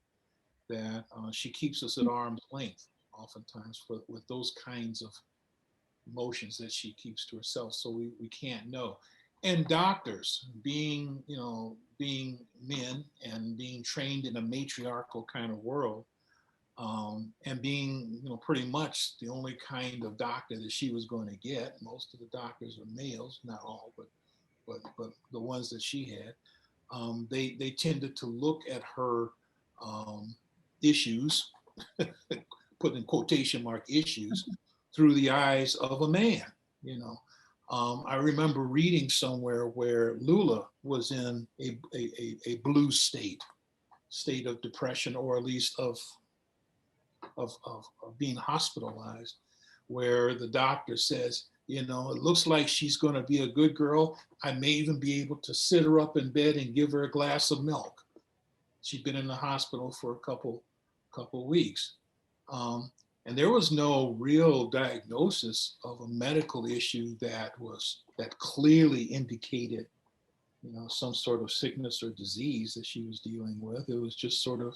that she keeps us at arm's length oftentimes with those kinds of emotions that she keeps to herself, so we can't know. And doctors, being men and being trained in a matriarchal kind of world, and being pretty much the only kind of doctor that she was going to get. Most of the doctors are males, not all, but the ones that she had, they tended to look at her issues, put in quotation mark issues, through the eyes of a man. I remember reading somewhere where Lula was in a blue state of depression, or at least of being hospitalized, where the doctor says, it looks like she's going to be a good girl. I may even be able to sit her up in bed and give her a glass of milk. She'd been in the hospital for a couple weeks. And there was no real diagnosis of a medical issue that clearly indicated, some sort of sickness or disease that she was dealing with. It was just sort of,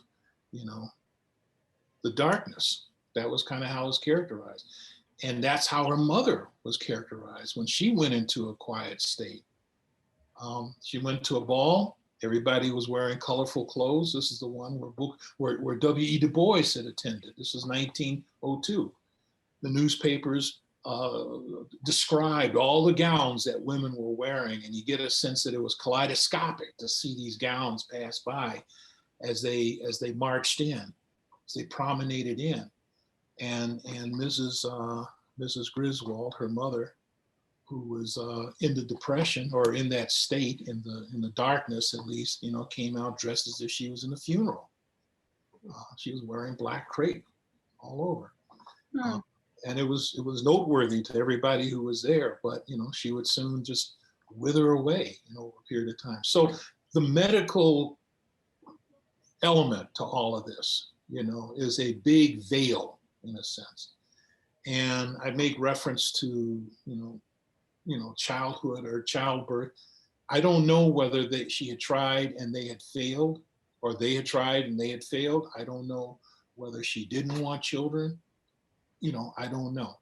the darkness. That was kind of how it was characterized. And that's how her mother was characterized when she went into a quiet state. She went to a ball. Everybody was wearing colorful clothes. This is the one where W.E. Du Bois had attended. This was 1902. The newspapers described all the gowns that women were wearing, and you get a sense that it was kaleidoscopic to see these gowns pass by as they marched in, as they promenaded in. And Mrs. Griswold, her mother, who was in the depression, or in that state, in the darkness at least, came out dressed as if she was in a funeral. She was wearing black crepe all over. And it was noteworthy to everybody who was there, but she would soon just wither away over a period of time. So the medical element to all of this, is a big veil in a sense. And I make reference to, childhood or childbirth. I don't know whether she had tried and they had failed, or they had tried and they had failed. I don't know whether she didn't want children. I don't know.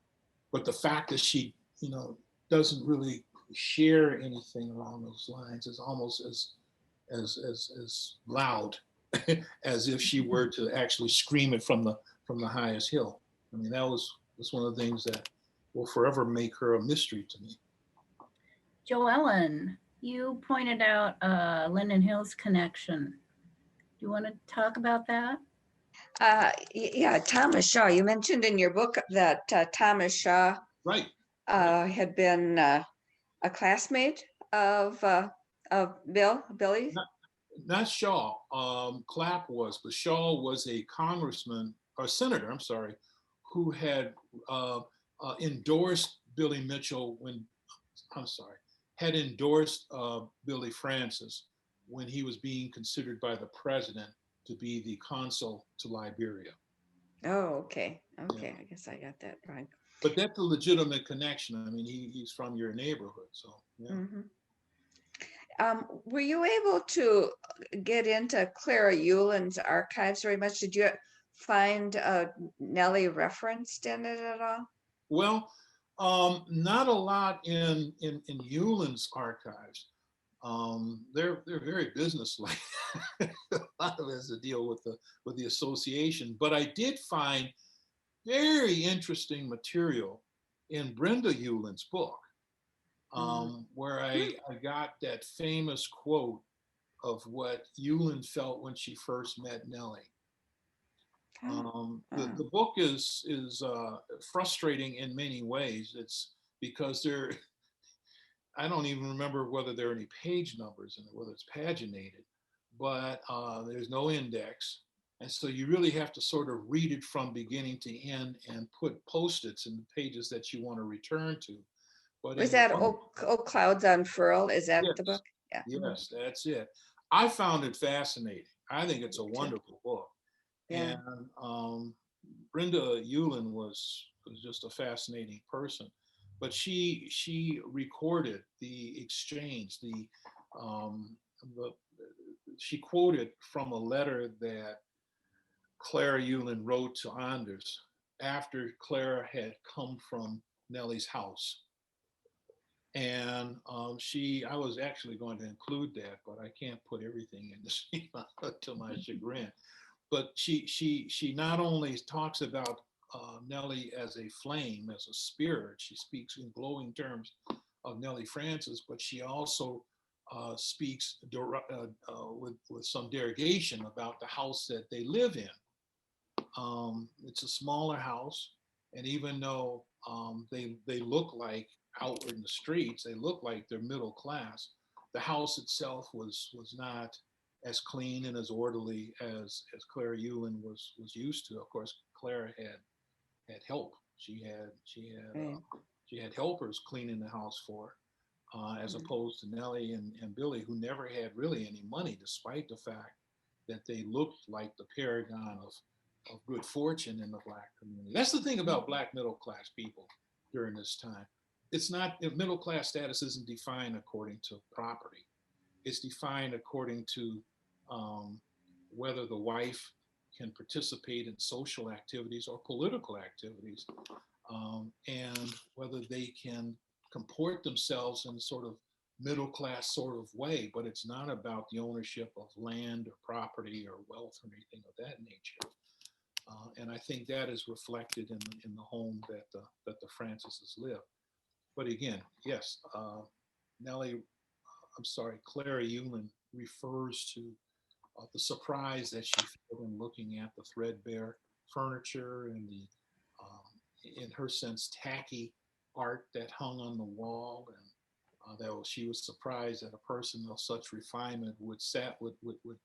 But the fact that she, doesn't really share anything along those lines is almost as loud as if she were to actually scream it from the highest hill. I mean, that's one of the things that will forever make her a mystery to me. Joellen, you pointed out Linden Hills connection. Do you want to talk about that? Yeah, Thomas Shaw. You mentioned in your book that Thomas Shaw Right. Had been a classmate of Billy. not Shaw. Clapp was, but Shaw was a congressman or senator, I'm sorry, who had endorsed Billy Mitchell had endorsed Billy Francis when he was being considered by the president to be the consul to Liberia. Oh, okay. Yeah. Okay. I guess I got that right. But that's a legitimate connection. I mean, he's from your neighborhood, so yeah. Mhm. Were you able to get into Clara Euland's archives very much? Did you find Nellie referenced in it at all? Well, not a lot in Euland's archives. They're very businesslike. A lot of it has to deal with the association. But I did find very interesting material in Brenda Euland's book, where I got that famous quote of what Euland felt when she first met Nellie. The book is frustrating in many ways. It's because I don't even remember whether there are any page numbers in it, whether it's paginated, but there's no index. And so you really have to sort of read it from beginning to end and put post-its in the pages that you want to return to. But Was that Old Clouds Unfurl? Is that the book? Yeah. Yes, that's it. I found it fascinating. I think it's a wonderful book. Yeah. And Brenda Euland was just a fascinating person. But she recorded the exchange. She quoted from a letter that Clara Euland wrote to Anders after Clara had come from Nellie's house. And I was actually going to include that, but I can't put everything in this to my chagrin. But she not only talks about Nellie as a flame, as a spirit, she speaks in glowing terms of Nellie Francis, but she also speaks with some derogation about the house that they live in. It's a smaller house, and even though they look like out in the streets, they look like they're middle class, the house itself was not as clean and as orderly as Clara Euland was used to. Of course, Clara had help. She had helpers cleaning the house for her, as opposed to Nellie and Billy, who never had really any money, despite the fact that they looked like the paragon of good fortune in the Black community. That's the thing about Black middle class people during this time. It's not, middle class status isn't defined according to property. It's defined according to whether the wife can participate in social activities or political activities, and whether they can comport themselves in sort of middle class sort of way. But it's not about the ownership of land or property or wealth or anything of that nature. And I think that is reflected in the home that the Francises live. But again, yes, Clara Euland refers to the surprise that she felt in looking at the threadbare furniture and the, in her sense, tacky art that hung on the wall, and she was surprised that a person of such refinement would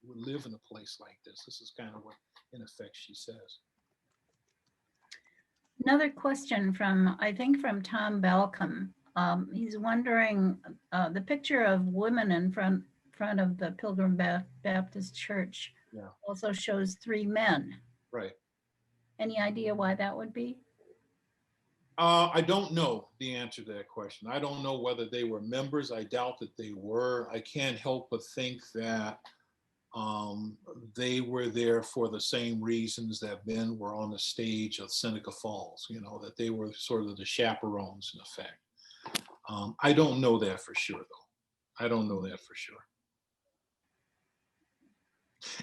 live in a place like this. This is kind of what, in effect, she says. Another question I think from Tom Balcom. He's wondering, the picture of women in front of the Pilgrim Baptist Church also shows 3 men. Right. Any idea why that would be? I don't know the answer to that question. I don't know whether they were members. I doubt that they were. I can't help but think that they were there for the same reasons that men were on the stage of Seneca Falls, that they were sort of the chaperones in effect. I don't know that for sure, though. I don't know that for sure.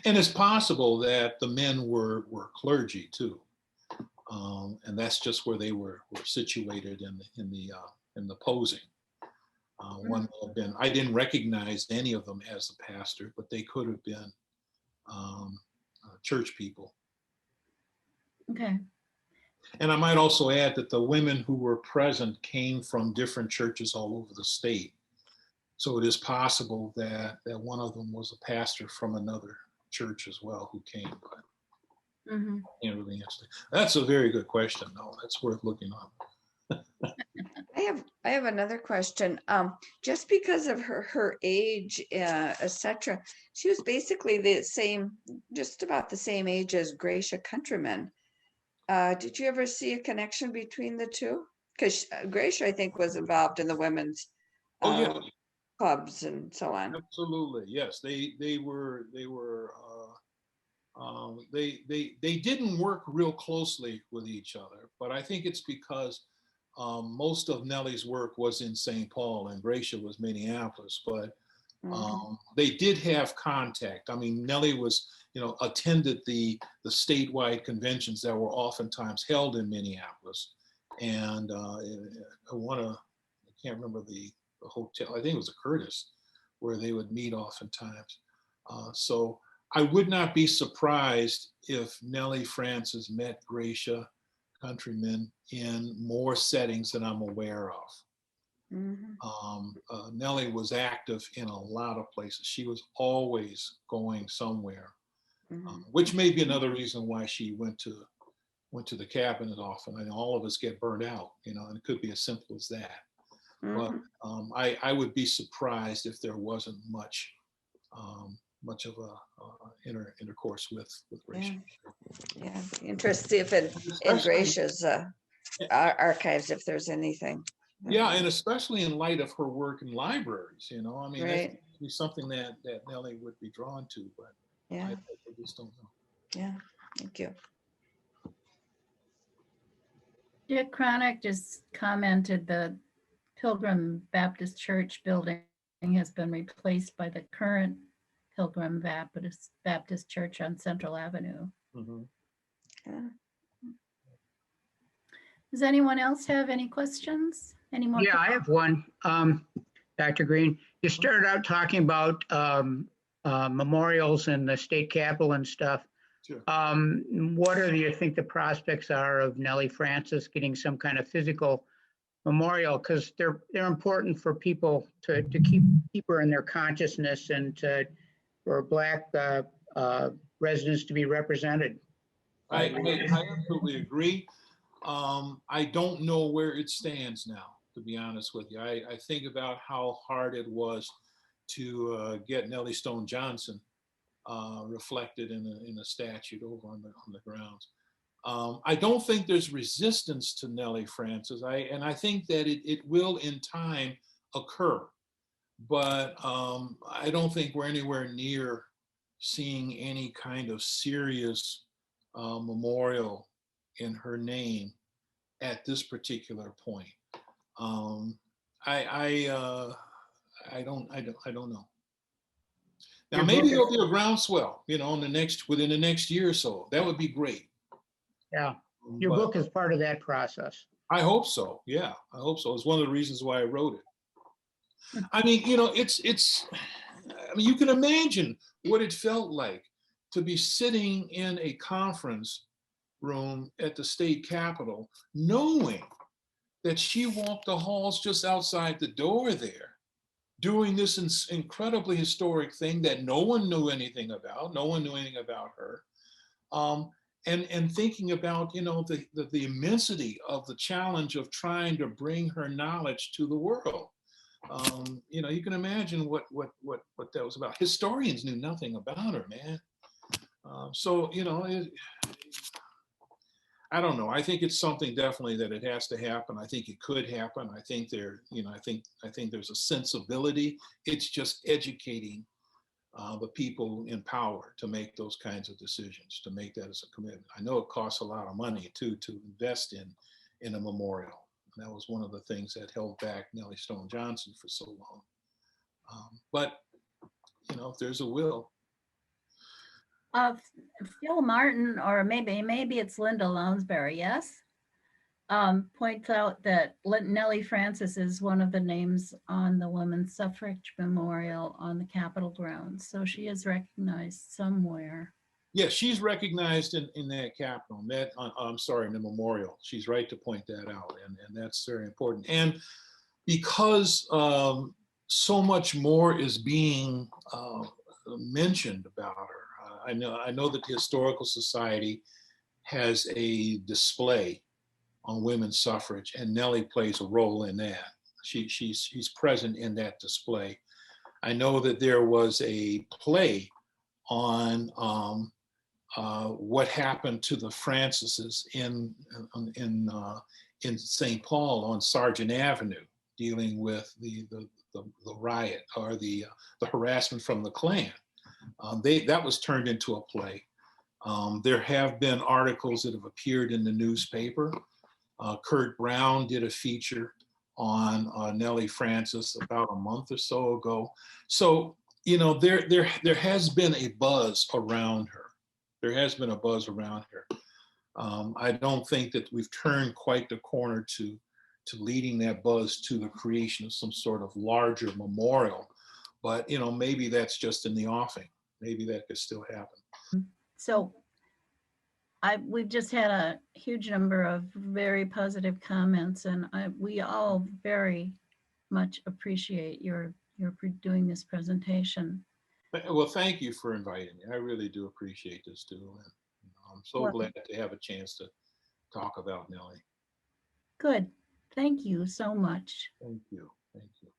And it's possible that the men were clergy too. And that's just where they were situated in the posing. One may have been, I didn't recognize any of them as a pastor, but they could have been church people. Okay. And I might also add that the women who were present came from different churches all over the state. So it is possible that one of them was a pastor from another church as well who came, but Mhm. can't really answer that. That's a very good question, though. That's worth looking up. I have another question. Just because of her age, etc., she was basically the same, just about the same age as Gracia Countryman. Did you ever see a connection between the two? Because Gracia, I think, was involved in the women's Oh yeah, clubs and so on. absolutely. Yes, they didn't work real closely with each other, but I think it's because most of Nellie's work was in St. Paul and Gracia was Minneapolis, but they did have contact. I mean, Nellie was, attended the statewide conventions that were oftentimes held in Minneapolis, and I can't remember the hotel. I think it was a Curtis, where they would meet oftentimes. So I would not be surprised if Nellie Francis met Gracia Countryman in more settings than I'm aware of. Nellie was active in a lot of places. She was always going somewhere, which may be another reason why she went to the cabinet often. I mean, all of us get burned out, and it could be as simple as that. But I would be surprised if there wasn't much of a intercourse with Gracia. Yeah, interesting if in Gracia's archives, if there's anything. Yeah, and especially in light of her work in libraries, I mean, Right. that would be something that Nellie would be drawn to, but Yeah, I just don't know. yeah, thank you. Dick Cronick just commented the Pilgrim Baptist Church building has been replaced by the current Pilgrim Baptist Church on Central Avenue. Yeah. Does anyone else have any questions? Any more? Yeah, I have one, Dr. Green. You started out talking about memorials in the state capitol and stuff. Sure. What do you think the prospects are of Nellie Francis getting some kind of physical memorial? Because they're important for people to keep her in their consciousness and for Black residents to be represented. I absolutely agree. I don't know where it stands now, to be honest with you. I think about how hard it was to get Nellie Stone Johnson reflected in a statue over on the grounds. I don't think there's resistance to Nellie Francis. I think that it will in time occur, but I don't think we're anywhere near seeing any kind of serious memorial in her name at this particular point. I don't know. Now maybe there'll be a groundswell, within the next year or so. That would be great. Yeah, your book is part of that process. I hope so. Yeah, I hope so. It's one of the reasons why I wrote it. I mean, you can imagine what it felt like to be sitting in a conference room at the state capitol, knowing that she walked the halls just outside the door there, doing this incredibly historic thing that no one knew anything about. No one knew anything about her. And thinking about, the immensity of the challenge of trying to bring her knowledge to the world. You can imagine what that was about. Historians knew nothing about her, man. I don't know. I think it's something definitely that it has to happen. I think it could happen. I think I think there's a sensibility. It's just educating the people in power to make those kinds of decisions, to make that as a commitment. I know it costs a lot of money too to invest in a memorial. And that was one of the things that held back Nellie Stone Johnson for so long. But if there's a will. Phil Martin, or maybe it's Linda Lounsbury, yes, points out that Nellie Francis is one of the names on the Women's Suffrage Memorial on the Capitol grounds. So she is recognized somewhere. Yeah, she's recognized in that Capitol, in the memorial. She's right to point that out, and that's very important. And because so much more is being mentioned about her. I know that the Historical Society has a display on women's suffrage, and Nellie plays a role in that. She's present in that display. I know that there was a play on what happened to the Francises in St. Paul on Sargent Avenue, dealing with the riot or the harassment from the Klan. That was turned into a play. There have been articles that have appeared in the newspaper. Kurt Brown did a feature on Nellie Francis about a month or so ago. So, you know, there has been a buzz around her. There has been a buzz around her. I don't think that we've turned quite the corner to leading that buzz to the creation of some sort of larger memorial. But, you know, maybe that's just in the offing. Maybe that could still happen. So we've just had a huge number of very positive comments, and we all very much appreciate your doing this presentation. Well, thank you for inviting me. I really do appreciate this too. And, you know, I'm so glad to have a chance to talk about Nellie. Good. Thank you so much. Thank you. Thank you.